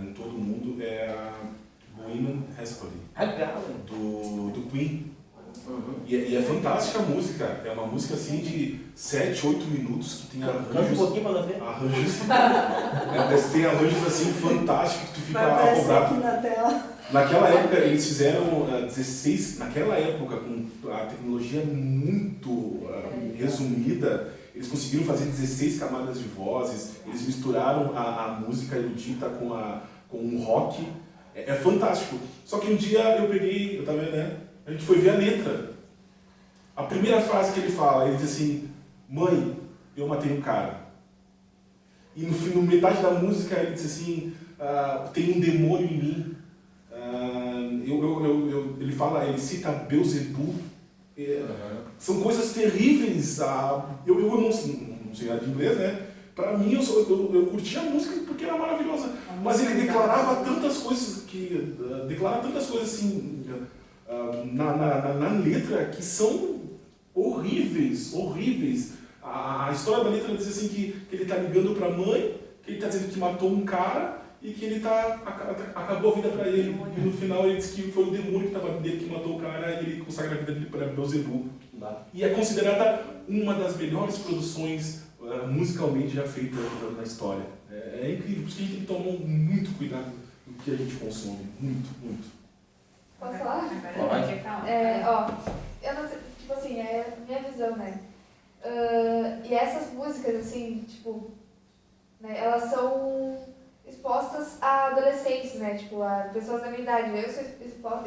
em todo o mundo é a Bohemian Rhapsody, do Queen. E é fantástica a música, é uma música assim de 7, 8 minutos que tem arranjos.
Um pouquinho para ver.
Tem arranjos assim fantásticos que tu fica
acordado. Aqui na tela.
Naquela época eles fizeram 16, naquela época com a tecnologia muito resumida, eles conseguiram fazer 16 camadas de vozes, eles misturaram a música erudita com um rock, é fantástico. Só que um dia eu tava, né, a gente foi ver a letra. A primeira frase que ele fala, ele diz assim: mãe, eu matei um cara. E no metade da música ele diz assim: tem um demônio em mim. Ele fala, ele cita Beelzebub. São coisas terríveis. Eu não sei nada de inglês, né? Pra mim, eu curti a música porque era maravilhosa. Mas ele declarava tantas coisas assim na letra que são horríveis. A história da letra diz assim que ele está ligando para a mãe, que ele está dizendo que matou um cara e que ele acabou a vida para ele. E no final ele diz que foi o demônio que estava dele que matou o cara e ele consagra a vida dele para Beelzebub. E é considerada uma das melhores produções musicalmente já feitas na história. É incrível, por isso que a gente tem que tomar muito cuidado que a gente consome muito.
Posso falar?
Agora a gente calma.
Eu não sei, tipo assim, é a minha visão, né? E essas músicas, assim, tipo, né, elas são expostas a adolescentes, né? Tipo, a pessoas da minha idade. Eu sou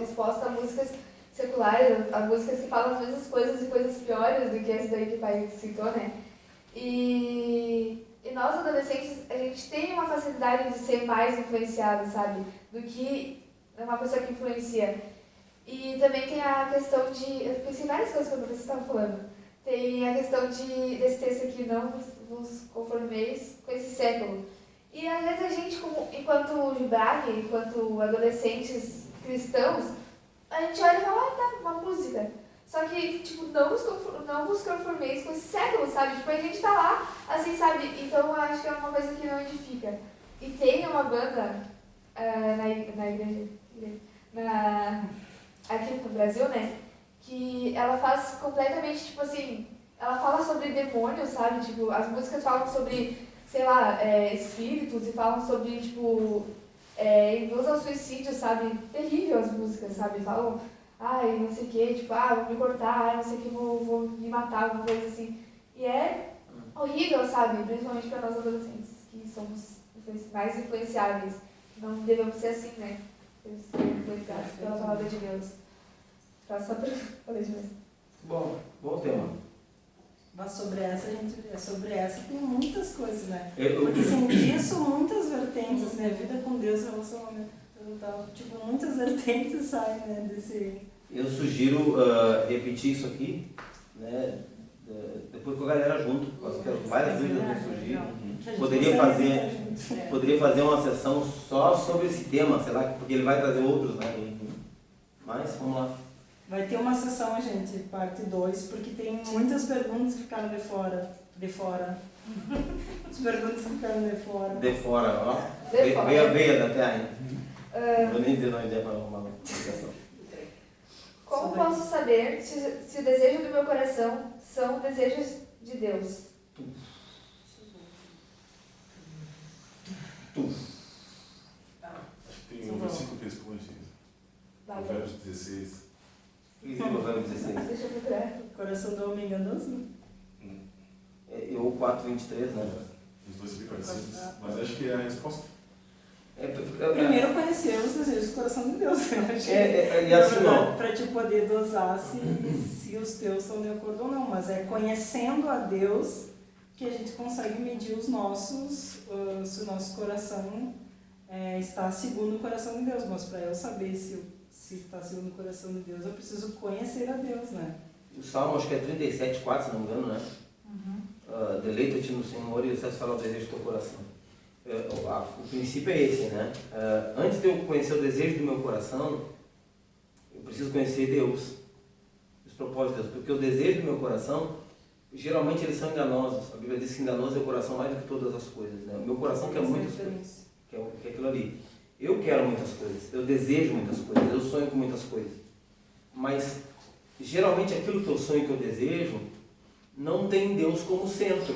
exposta a músicas seculares, a músicas que falam as mesmas coisas e coisas piores do que essa daí que o pai citou, né? E nós, adolescentes, a gente tem uma facilidade de ser mais influenciados, sabe? Do que uma pessoa que influencia. E também tem a questão de... Eu pensei em várias coisas quando vocês estavam falando. Tem a questão desse texto aqui, não vos conformeis com esse século. E às vezes a gente, enquanto jubrag, enquanto adolescentes cristãos, a gente olha e fala, tá, uma música. Só que, tipo, não vos conformeis com esse século, sabe? Tipo, a gente tá lá, assim, sabe? Então eu acho que é uma coisa que não edifica. E tem uma banda na igreja, aqui no Brasil, né? Que ela faz completamente, tipo assim, ela fala sobre demônios, sabe? Tipo, as músicas falam sobre, sei lá, espíritos e falam sobre, tipo, induz ao suicídio, sabe? Terrível as músicas, sabe? Falam, ai, não sei o que, tipo, vou me cortar, ai, não sei o que, vou me matar, alguma coisa assim. E é horrível, sabe? Principalmente para nós adolescentes, que somos mais influenciáveis. Não devemos ser assim, né? Ser influenciados pela palavra de Deus. Só para falar de vez.
Bom tema.
Mas sobre essa tem muitas coisas, né?
Porque
assim, disso muitas vertentes, né? Vida com Deus, relacionamento, tipo, muitas vertentes saem, né, desse...
Eu sugiro repetir isso aqui, né? Depois com a galera junto, várias dúvidas vão surgir. Poderia fazer uma sessão só sobre esse tema, sei lá, porque ele vai trazer outros, né? Mas, vamos lá.
Vai ter uma sessão, gente, parte 2, porque tem muitas perguntas que ficaram de fora. As perguntas que ficaram de fora.
De fora, ó.
De fora.
Veio a veia da terra. Não vou nem dizer não ideia para uma explicação.
Como posso saber se o desejo do meu coração são desejos de Deus?
Tem um versículo que responde isso. Provérbios 16.
Provérbios 16.
Deixa eu procurar.
Coração do homem enganoso?
Eu 4:23, né?
Os dois bem parecidos. Mas acho que é a resposta.
Primeiro conhecer os desejos do coração de Deus.
E assim, ó.
Para te poder dosar se os teus estão de acordo ou não. Mas é conhecendo a Deus que a gente consegue medir os nossos, se o nosso coração está segundo o coração de Deus. Mas para eu saber se está segundo o coração de Deus, eu preciso conhecer a Deus, né?
O Salmo, acho que é 37:4, se não me engano, né? Deleita-te no Senhor e o fará o desejo do teu coração. O princípio é esse, né? Antes de eu conhecer o desejo do meu coração, eu preciso conhecer Deus, os propósitos de Deus, porque o desejo do meu coração, geralmente eles são enganosos. A Bíblia diz que enganoso é o coração mais do que todas as coisas, né? O meu coração quer muitas coisas, que é aquilo ali. Eu quero muitas coisas, eu desejo muitas coisas, eu sonho com muitas coisas, mas geralmente aquilo que eu sonho, que eu desejo, não tem Deus como centro,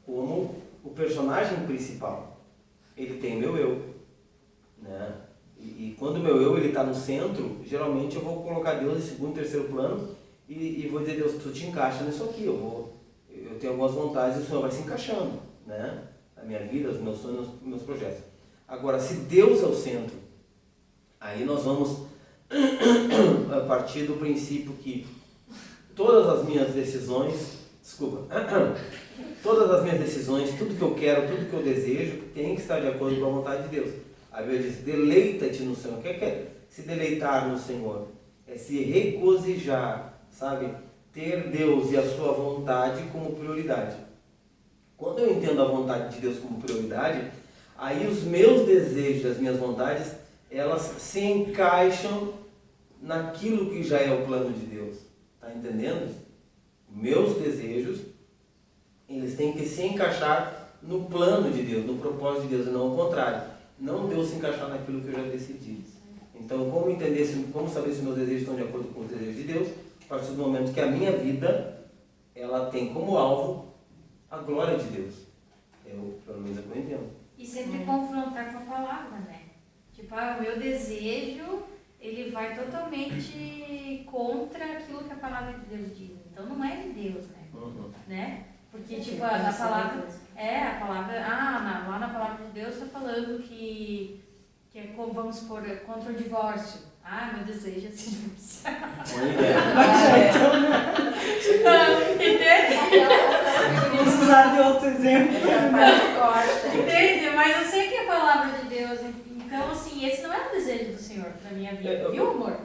como o personagem principal. Ele tem meu eu, né? E quando o meu eu está no centro, geralmente eu vou colocar Deus em segundo, terceiro plano e vou dizer, Deus, tu te encaixa nisso aqui, eu tenho algumas vontades e o Senhor vai se encaixando, né? Na minha vida, os meus sonhos, os meus projetos. Agora, se Deus é o centro, aí nós vamos a partir do princípio que todas as minhas decisões, tudo que eu quero, tudo que eu desejo, tem que estar de acordo com a vontade de Deus. A Bíblia diz, deleita-te no Senhor. O que é se deleitar no Senhor? É se regozijar, sabe? Ter Deus e a sua vontade como prioridade. Quando eu entendo a vontade de Deus como prioridade, aí os meus desejos, as minhas vontades, elas se encaixam naquilo que já é o plano de Deus. Está entendendo? Meus desejos, eles têm que se encaixar no plano de Deus, no propósito de Deus, e não o contrário. Não Deus se encaixar naquilo que eu já decidi. Então, como saber se meus desejos estão de acordo com os desejos de Deus? A partir do momento que a minha vida, ela tem como alvo a glória de Deus. Pelo menos é o que eu entendo.
E sempre confrontar com a palavra, né? meu desejo, ele vai totalmente contra aquilo que a palavra de Deus diz. Então não é de Deus, né? Porque, tipo, a palavra... lá na palavra de Deus está falando que é como, vamos supor, contra o divórcio. Meu desejo é se divorciar. Entende?
Vamos usar de outro exemplo.
Entende? Mas eu sei que é a palavra de Deus. Então, assim, esse não é o desejo do Senhor para minha vida. Viu, amor?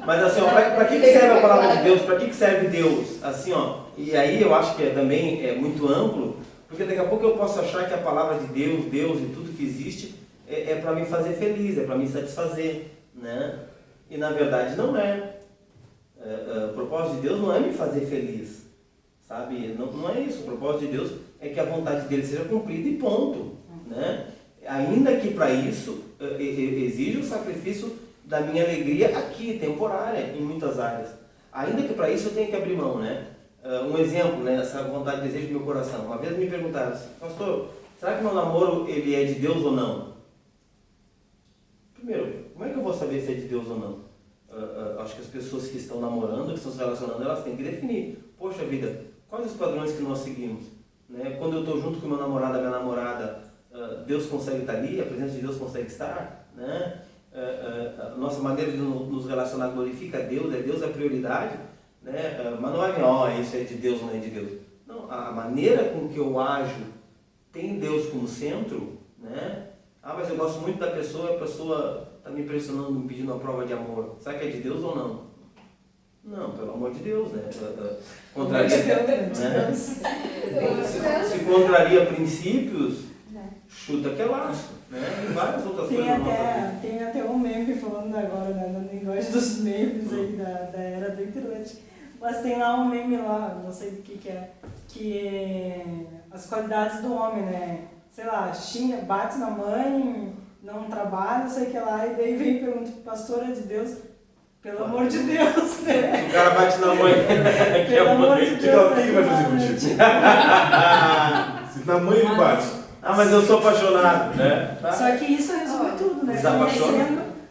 Mas assim, para que serve a palavra de Deus? Para que serve Deus? Assim, ó, e aí eu acho que também é muito amplo, porque daqui a pouco eu posso achar que a palavra de Deus e tudo que existe é para me fazer feliz, é para me satisfazer, né? E na verdade não é. O propósito de Deus não é me fazer feliz, sabe? Não é isso. O propósito de Deus é que a vontade dele seja cumprida e ponto, né? Ainda que para isso exige o sacrifício da minha alegria aqui, temporária, em muitas áreas. Ainda que para isso eu tenha que abrir mão, né? Um exemplo, né? Essa vontade, desejo do meu coração. Uma vez me perguntaram assim, pastor, será que meu namoro ele é de Deus ou não? Primeiro, como é que eu vou saber se é de Deus ou não? Acho que as pessoas que estão namorando, que estão se relacionando, elas têm que definir. Poxa vida, quais os padrões que nós seguimos? Né? Quando eu estou junto com meu namorado, minha namorada, Deus consegue estar ali, a presença de Deus consegue estar, né? A nossa maneira de nos relacionar glorifica a Deus é a prioridade, né? Mas não é isso é de Deus ou não é de Deus. Não, a maneira com que eu ajo tem Deus como centro, né? Mas eu gosto muito da pessoa, a pessoa está me impressionando, me pedindo uma prova de amor. Será que é de Deus ou não? Não, pelo amor de Deus, né? Contraria, né? Se contraria princípios, chuta que é laço, né? E várias outras coisas.
Tem até um meme falando agora, né, na linguagem dos memes aí da era da internet. Mas tem lá um meme lá, não sei do que é, que é as qualidades do homem, né? Sei lá, xinga, bate na mãe, não trabalha, não sei o que lá, e daí vem e pergunta, pastor é de Deus? Pelo amor de Deus, né?
O cara bate na mãe.
Pelo amor de Deus.
O que ele vai fazer contigo? Se na mãe ele bate.
Mas eu sou apaixonado, né?
Só que isso resume tudo, né?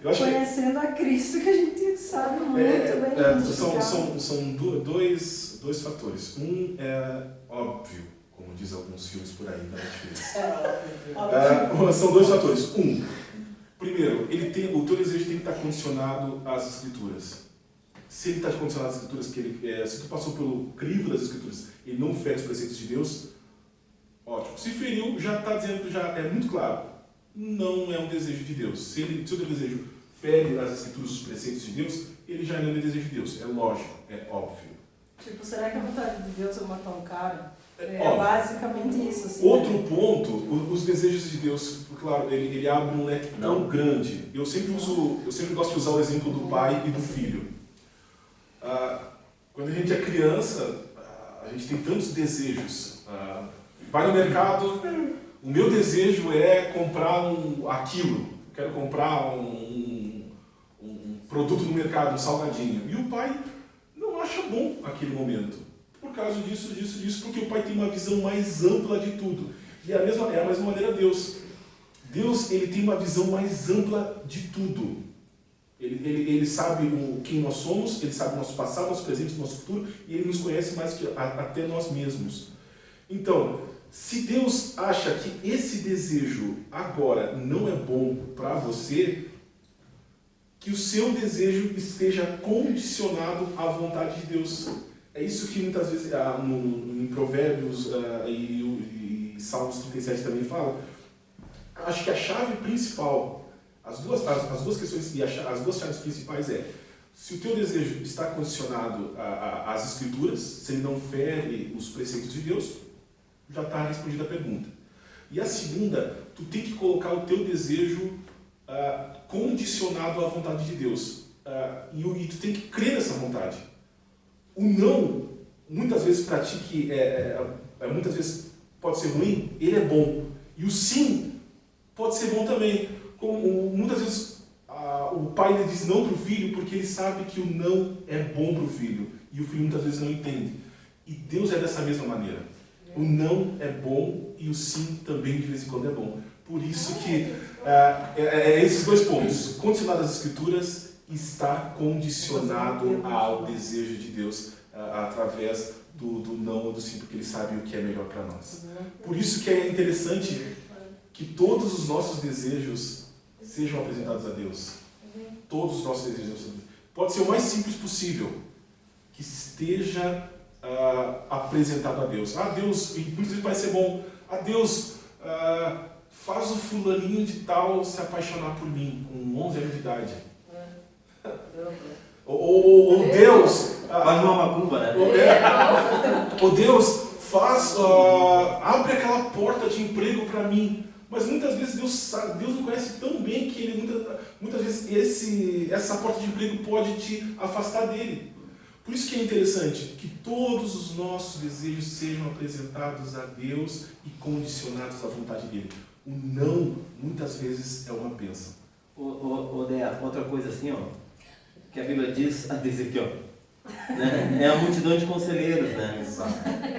Conhecendo a Cristo, que a gente sabe muito bem.
São dois fatores. Um é óbvio, como diz alguns filmes por aí da Netflix. São dois fatores. Primeiro, o teu desejo tem que estar condicionado às Escrituras. Se ele está condicionado às Escrituras, se tu passou pelo crivo das Escrituras e não fere os preceitos de Deus, ótimo. Se feriu, já está dizendo, já é muito claro, não é um desejo de Deus. Se o teu desejo fere as Escrituras, os preceitos de Deus, ele já não é desejo de Deus. É lógico, é óbvio.
Tipo, será que a vontade de Deus é matar um cara? É basicamente isso. Assim,
outro ponto, os desejos de Deus, claro, ele abre um leque tão grande. Eu sempre gosto de usar o exemplo do pai e do filho. Quando a gente é criança, a gente tem tantos desejos. Vai no mercado, o meu desejo é comprar aquilo. Quero comprar um produto no mercado, um salgadinho. E o pai não acha bom aquele momento. Por causa disso, porque o pai tem uma visão mais ampla de tudo. E é a mesma maneira Deus. Deus, ele tem uma visão mais ampla de tudo. Ele sabe quem nós somos, ele sabe o nosso passado, nosso presente, nosso futuro, e ele nos conhece mais que até nós mesmos. Então, se Deus acha que esse desejo agora não é bom para você, que o seu desejo esteja condicionado à vontade de Deus. É isso que muitas vezes em Provérbios e Salmos 37 também fala. Acho que a chave principal, as duas questões e as duas chaves principais se o teu desejo está condicionado às Escrituras, se ele não fere os preceitos de Deus, já está respondida a pergunta. E a segunda, tu tem que colocar o teu desejo condicionado à vontade de Deus. E tu tem que crer nessa vontade. O não, muitas vezes para ti que muitas vezes pode ser ruim, ele é bom. E o sim pode ser bom também. Como muitas vezes o pai ele diz não para o filho porque ele sabe que o não é bom para o filho. E o filho muitas vezes não entende. E Deus é dessa mesma maneira. O não é bom e o sim também de vez em quando é bom. Por isso que esses dois pontos, condicionado às Escrituras, está condicionado ao desejo de Deus através do não ou do sim, porque Ele sabe o que é melhor para nós. Por isso que é interessante que todos os nossos desejos sejam apresentados a Deus. Todos os nossos desejos. Pode ser o mais simples possível, que esteja apresentado a Deus. Deus, e muitas vezes vai ser bom. Deus, faz o fulaninho de tal se apaixonar por mim, com 11 anos de idade. Ou Deus...
Faz uma macumba, né?
Ou Deus, abre aquela porta de emprego para mim. Mas muitas vezes Deus não conhece tão bem que Ele, muitas vezes essa porta de emprego pode te afastar dele. Por isso que é interessante que todos os nossos desejos sejam apresentados a Deus e condicionados à vontade dele. O não, muitas vezes, é uma bênção.
Dea, outra coisa assim, que a Bíblia diz aqui, né? É a multidão de conselheiros, né?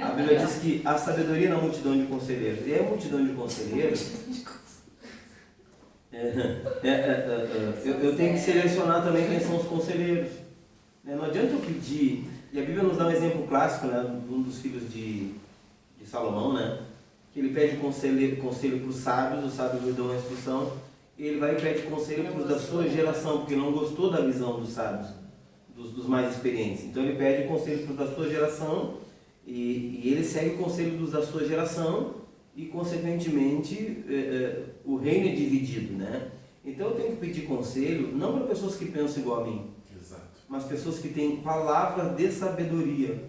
A Bíblia diz que a sabedoria na multidão de conselheiros. E a multidão de conselheiros... eu tenho que selecionar também quem são os conselheiros. Não adianta eu pedir... E a Bíblia nos dá um exemplo clássico, né? De um dos filhos de Salomão, né? Que ele pede conselho para os sábios lhe dão uma instrução, e ele vai e pede conselho para os da sua geração, porque não gostou da visão dos sábios, dos mais experientes. Então ele pede conselho para os da sua geração, e ele segue o conselho dos da sua geração, e consequentemente o reino é dividido, né? Então eu tenho que pedir conselho, não para pessoas que pensam igual a mim,
Exato.
mas pessoas que têm palavras de sabedoria,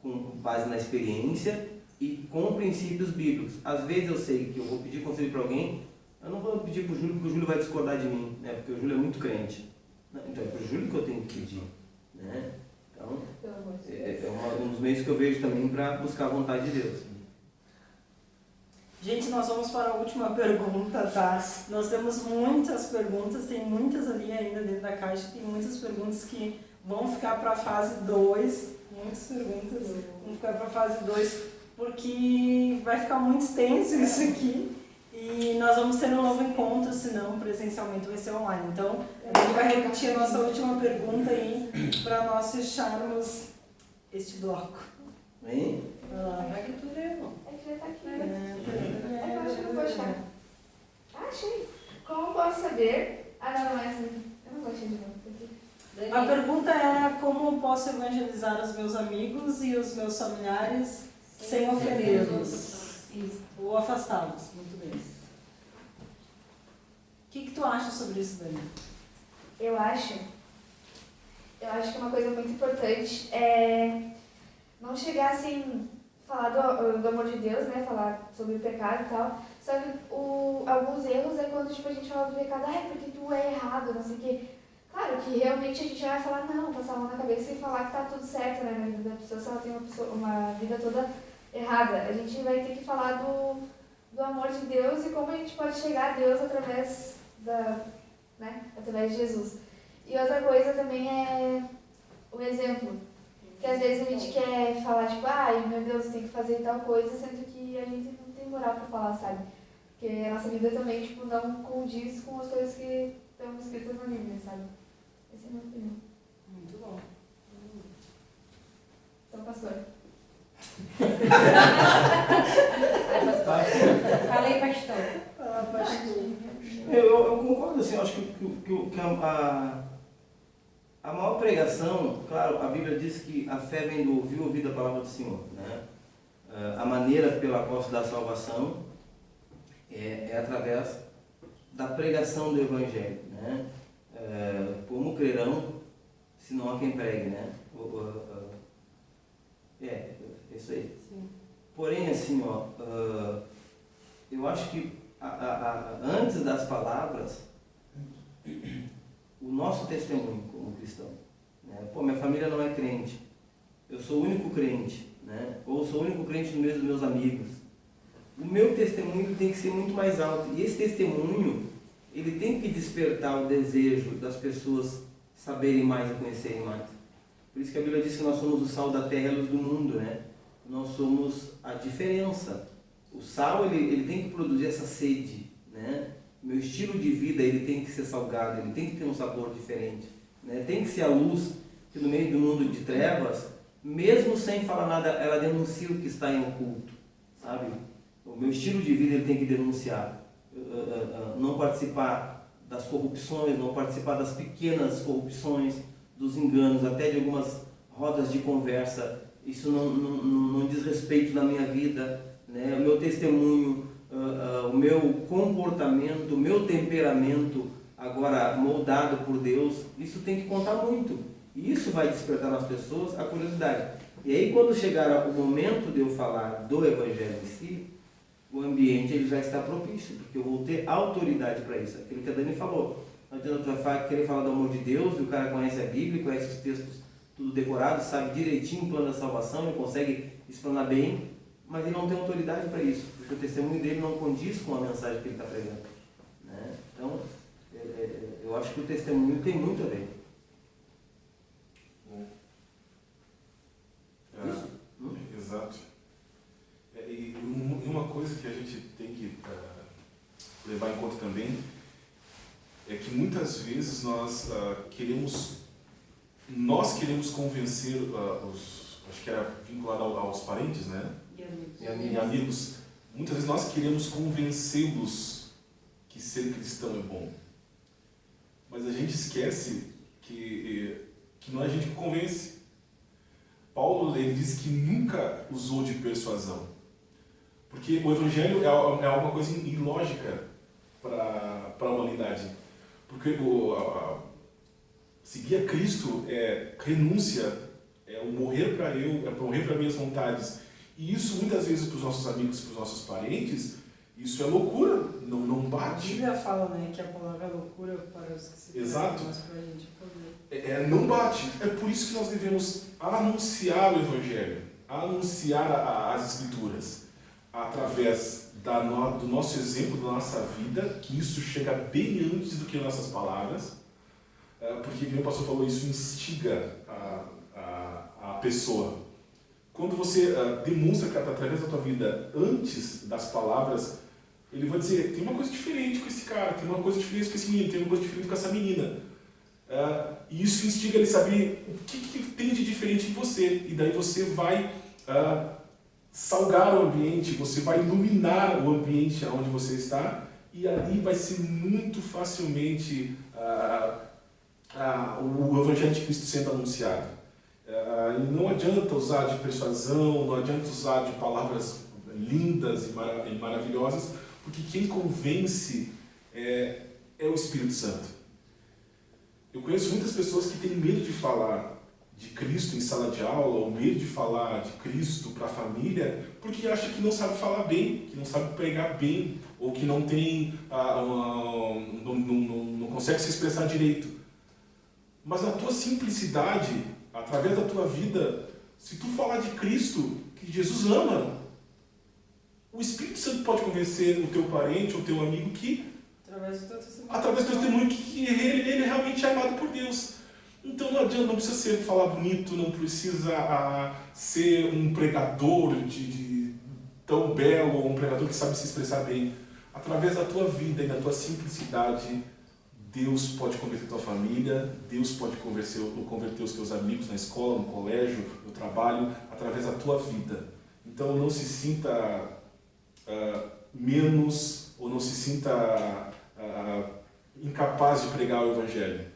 com base na experiência, e com princípios bíblicos. Às vezes eu sei que eu vou pedir conselho para alguém, eu não vou pedir para o Júlio, porque o Júlio vai discordar de mim, né? Porque o Júlio é muito crente. Então é para o Júlio que eu tenho que pedir, né? Então, um dos meios que eu vejo também para buscar a vontade de Deus.
Gente, nós vamos para a última pergunta, tá? Nós temos muitas perguntas, tem muitas ali ainda dentro da caixa, tem muitas perguntas que vão ficar para a fase 2, muitas perguntas vão ficar para a fase 2, porque vai ficar muito extenso isso aqui e nós vamos ter um novo encontro, se não presencialmente vai ser online. Então, a gente vai repetir a nossa última pergunta aí para nós fecharmos este bloco.
Vem?
Vai que tu lê, irmão.
É que já tá aqui. Eu acho que eu vou achar. Achei. Como posso saber... não é assim. Eu não vou achar de novo.
A pergunta é como posso evangelizar os meus amigos e os meus familiares sem ofendê-los ou afastá-los. Muito bem. O que tu acha sobre isso, Dani?
Eu acho que uma coisa muito importante é não chegar assim, falar do amor de Deus, né? Falar sobre o pecado e tal. Só que alguns erros é quando tipo, a gente fala do pecado, porque tu é errado, não sei o quê. Claro que realmente a gente vai falar, não, passar a mão na cabeça e falar que tá tudo certo, né? Na vida da pessoa, se ela tem uma vida toda errada. A gente vai ter que falar do amor de Deus e como a gente pode chegar a Deus através através de Jesus. E outra coisa também é o exemplo. Que às vezes a gente quer falar, tipo, meu Deus, tem que fazer tal coisa, sendo que a gente não tem moral pra falar, sabe? Porque a nossa vida também, tipo, não condiz com as coisas que estão escritas na Bíblia, sabe? Essa é a minha opinião.
Muito bom.
Então, pastor.
Fala aí, pastor.
Fala, pastor.
Eu concordo, assim, eu acho que a maior pregação, claro, a Bíblia diz que a fé vem do ouvir a palavra do Senhor, né? A maneira pela qual se dá a salvação é através da pregação do Evangelho, né? Como crerão, se não há quem pregue, né? É isso aí.
Sim.
Porém, assim, eu acho que antes das palavras, o nosso testemunho como cristão, né? Minha família não é crente, eu sou o único crente, né? Ou sou o único crente no meio dos meus amigos. O meu testemunho tem que ser muito mais alto, e esse testemunho, ele tem que despertar o desejo das pessoas saberem mais e conhecerem mais. Por isso que a Bíblia diz que nós somos o sal da terra e a luz do mundo, né? nós somos a diferença. O sal, ele tem que produzir essa sede, né? Meu estilo de vida, ele tem que ser salgado, ele tem que ter um sabor diferente, né? Tem que ser a luz que no meio do mundo de trevas, mesmo sem falar nada, ela denuncia o que está em oculto, sabe? O meu estilo de vida, ele tem que denunciar. Não participar das corrupções, não participar das pequenas corrupções, dos enganos, até de algumas rodas de conversa. Isso não diz respeito na minha vida, né? O meu testemunho, o meu comportamento, o meu temperamento, agora moldado por Deus, isso tem que contar muito. E isso vai despertar nas pessoas a curiosidade. E aí, quando chegar o momento de eu falar do Evangelho em si, o ambiente ele já está propício, porque eu vou ter autoridade para isso. Aquilo que a Dani falou. Não adianta querer falar do amor de Deus, e o cara conhece a Bíblia, conhece os textos tudo decorado, sabe direitinho o plano da salvação, ele consegue explanar bem, mas ele não tem autoridade para isso, porque o testemunho dele não condiz com a mensagem que ele está pregando, né? Então, eu acho que o testemunho tem muito a ver.
Exato. E uma coisa que a gente tem que levar em conta também é que muitas vezes nós queremos convencer acho que era vinculado aos parentes, né? E amigos. Muitas vezes nós queremos convencê-los que ser cristão é bom. Mas a gente esquece que não é a gente que convence. Paulo, ele diz que nunca usou de persuasão. Porque o Evangelho é alguma coisa ilógica para a humanidade. Porque seguir a Cristo é renúncia, é o morrer para eu, é morrer para minhas vontades. E isso, muitas vezes, para os nossos amigos, para os nossos parentes, isso é loucura, não bate.
A Bíblia fala, né, que a palavra é loucura para os que se perdem, mas para a gente poder.
Não bate. É por isso que nós devemos anunciar o Evangelho, anunciar as Escrituras, através do nosso exemplo, da nossa vida, que isso chega bem antes do que nossas palavras, porque, como o pastor falou, isso instiga a pessoa. Quando você demonstra que através da tua vida, antes das palavras, ele vai dizer, tem uma coisa diferente com esse cara, tem uma coisa diferente com esse menino, tem uma coisa diferente com essa menina. E isso instiga ele a saber o que tem de diferente em você. E daí você vai salgar o ambiente, você vai iluminar o ambiente onde você está, e ali vai ser muito facilmente o Evangelho de Cristo sendo anunciado. E não adianta usar de persuasão, não adianta usar de palavras lindas e maravilhosas, porque quem convence é o Espírito Santo. Eu conheço muitas pessoas que têm medo de falar de Cristo em sala de aula, ou medo de falar de Cristo para a família, porque acha que não sabe falar bem, que não sabe pregar bem, ou que não tem, não consegue se expressar direito. Mas na tua simplicidade, através da tua vida, se tu falar de Cristo, que Jesus ama, o Espírito Santo pode convencer o teu parente ou o teu amigo que, através do teu testemunho, que ele realmente é amado por Deus. Então não adianta, não precisa falar bonito, não precisa ser um pregador tão belo, ou um pregador que sabe se expressar bem. Através da tua vida e da tua simplicidade, Deus pode converter a tua família, Deus pode converter os teus amigos na escola, no colégio, no trabalho, através da tua vida. Então não se sinta menos, ou não se sinta incapaz de pregar o Evangelho.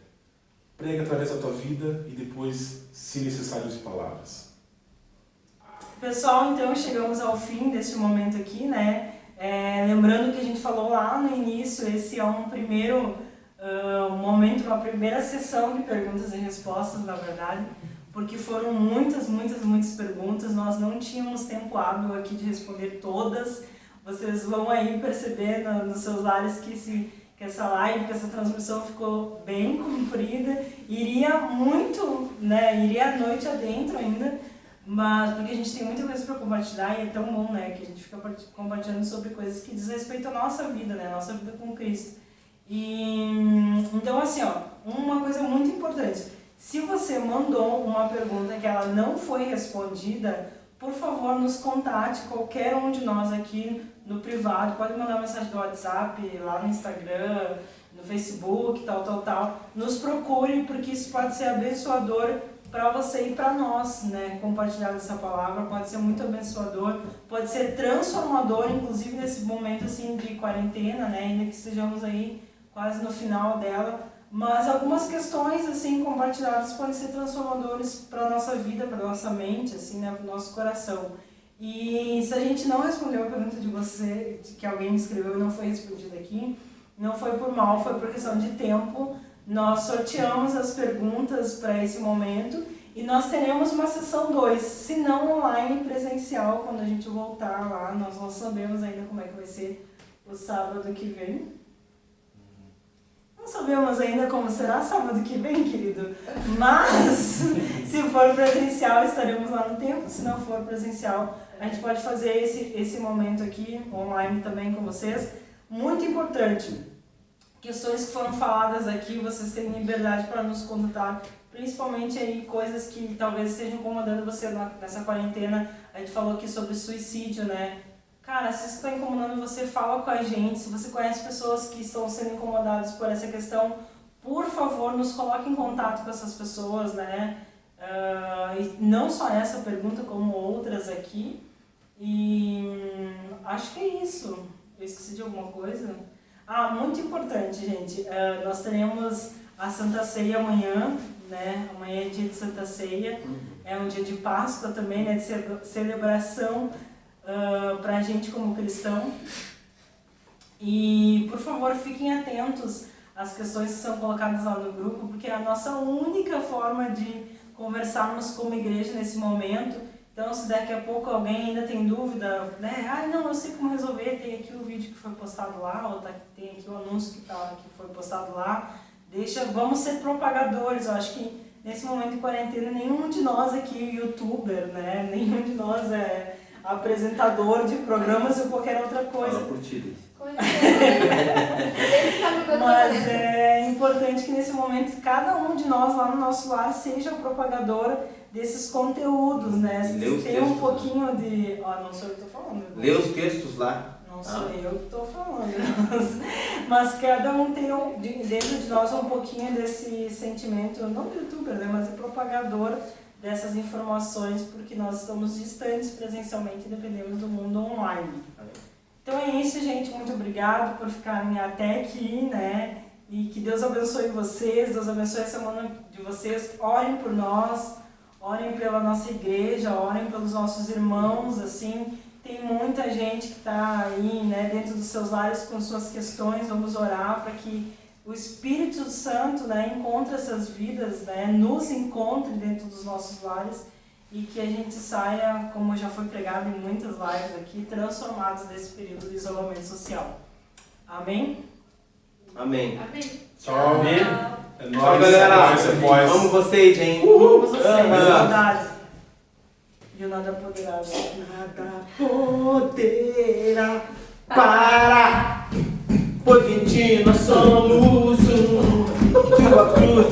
Prega através da tua vida e depois, se necessário, use palavras.
Pessoal, então chegamos ao fim deste momento aqui, né? Lembrando que a gente falou lá no início, esse é um primeiro momento, uma primeira sessão de perguntas e respostas, na verdade, porque foram muitas perguntas, nós não tínhamos tempo hábil aqui de responder todas. Vocês vão aí perceber nos seus lares que essa live, que essa transmissão ficou bem comprida, iria muito, né, iria a noite adentro ainda, mas porque a gente tem muita coisa para compartilhar e é tão bom, né, que a gente fica compartilhando sobre coisas que diz respeito à nossa vida, né, a nossa vida com Cristo. Então assim, uma coisa muito importante, se você mandou uma pergunta que ela não foi respondida, por favor, nos contate, qualquer um de nós aqui no privado, pode mandar mensagem do WhatsApp, lá no Instagram, no Facebook, tal. Nos procure, porque isso pode ser abençoador para você e para nós, né? Compartilhar essa palavra pode ser muito abençoador, pode ser transformador, inclusive nesse momento assim de quarentena, né? Ainda que estejamos aí quase no final dela, mas algumas questões assim compartilhadas podem ser transformadores para a nossa vida, para a nossa mente, assim, né? Para o nosso coração. E se a gente não respondeu a pergunta de você, que alguém me escreveu e não foi respondida aqui, não foi por mal, foi por questão de tempo. Nós sorteamos as perguntas para esse momento e nós teremos uma sessão 2, se não online, presencial, quando a gente voltar lá. Nós não sabemos ainda como é que vai ser o sábado que vem. Não sabemos ainda como será sábado que vem, querido, mas se for presencial estaremos lá no tempo, se não for presencial a gente pode fazer esse momento aqui online também com vocês. Muito importante, questões que foram faladas aqui, vocês têm liberdade para nos contar, principalmente aí coisas que talvez estejam incomodando você nessa quarentena. A gente falou aqui sobre suicídio, né? Cara, se isso está incomodando você, fala com a gente. Se você conhece pessoas que estão sendo incomodadas por essa questão, por favor, nos coloque em contato com essas pessoas, né? E não só essa pergunta, como outras aqui. E acho que é isso. Eu esqueci de alguma coisa? Muito importante, gente. Nós teremos a Santa Ceia amanhã, né? Amanhã é dia de Santa Ceia. É um dia de Páscoa também, né? De celebração para a gente como cristão. E, por favor, fiquem atentos às questões que são colocadas lá no grupo, porque é a nossa única forma de conversarmos como igreja nesse momento. Então, se daqui a pouco alguém ainda tem dúvida, né? Não, eu sei como resolver, tem aqui o vídeo que foi postado lá, ou tem aqui o anúncio que foi postado lá. Vamos ser propagadores. Eu acho que nesse momento de quarentena, nenhum de nós aqui é youtuber, né? Nenhum de nós é apresentador de programas ou qualquer outra coisa. Mas é importante que nesse momento cada um de nós lá no nosso lar seja o propagador desses conteúdos, né? Se tem um pouquinho de... não sou eu que estou falando.
Lê os textos lá.
Não sou eu que estou falando. Mas cada um tem dentro de nós um pouquinho desse sentimento, não de youtuber, né? Mas de propagador dessas informações, porque nós estamos distantes presencialmente e dependemos do mundo online. Então é isso, gente. Muito obrigado por ficarem até aqui, né? E que Deus abençoe vocês, Deus abençoe a semana de vocês. Orem por nós, orem pela nossa igreja, orem pelos nossos irmãos, assim. Tem muita gente que está aí, né, dentro dos seus lares com suas questões. Vamos orar para que o Espírito Santo, né, encontre essas vidas, né, nos encontre dentro dos nossos lares e que a gente saia, como já foi pregado em muitas lives aqui, transformados desse período de isolamento social. Amém?
Amém.
Amém.
Tchau.
Amém.
É
Tchau,
nóis.
galera.
Nós.
Amo vocês, hein?
Amo vocês, saudade. E o nada poderá.
Nada poderá parar, pois em ti nós somos um. Tua cruz,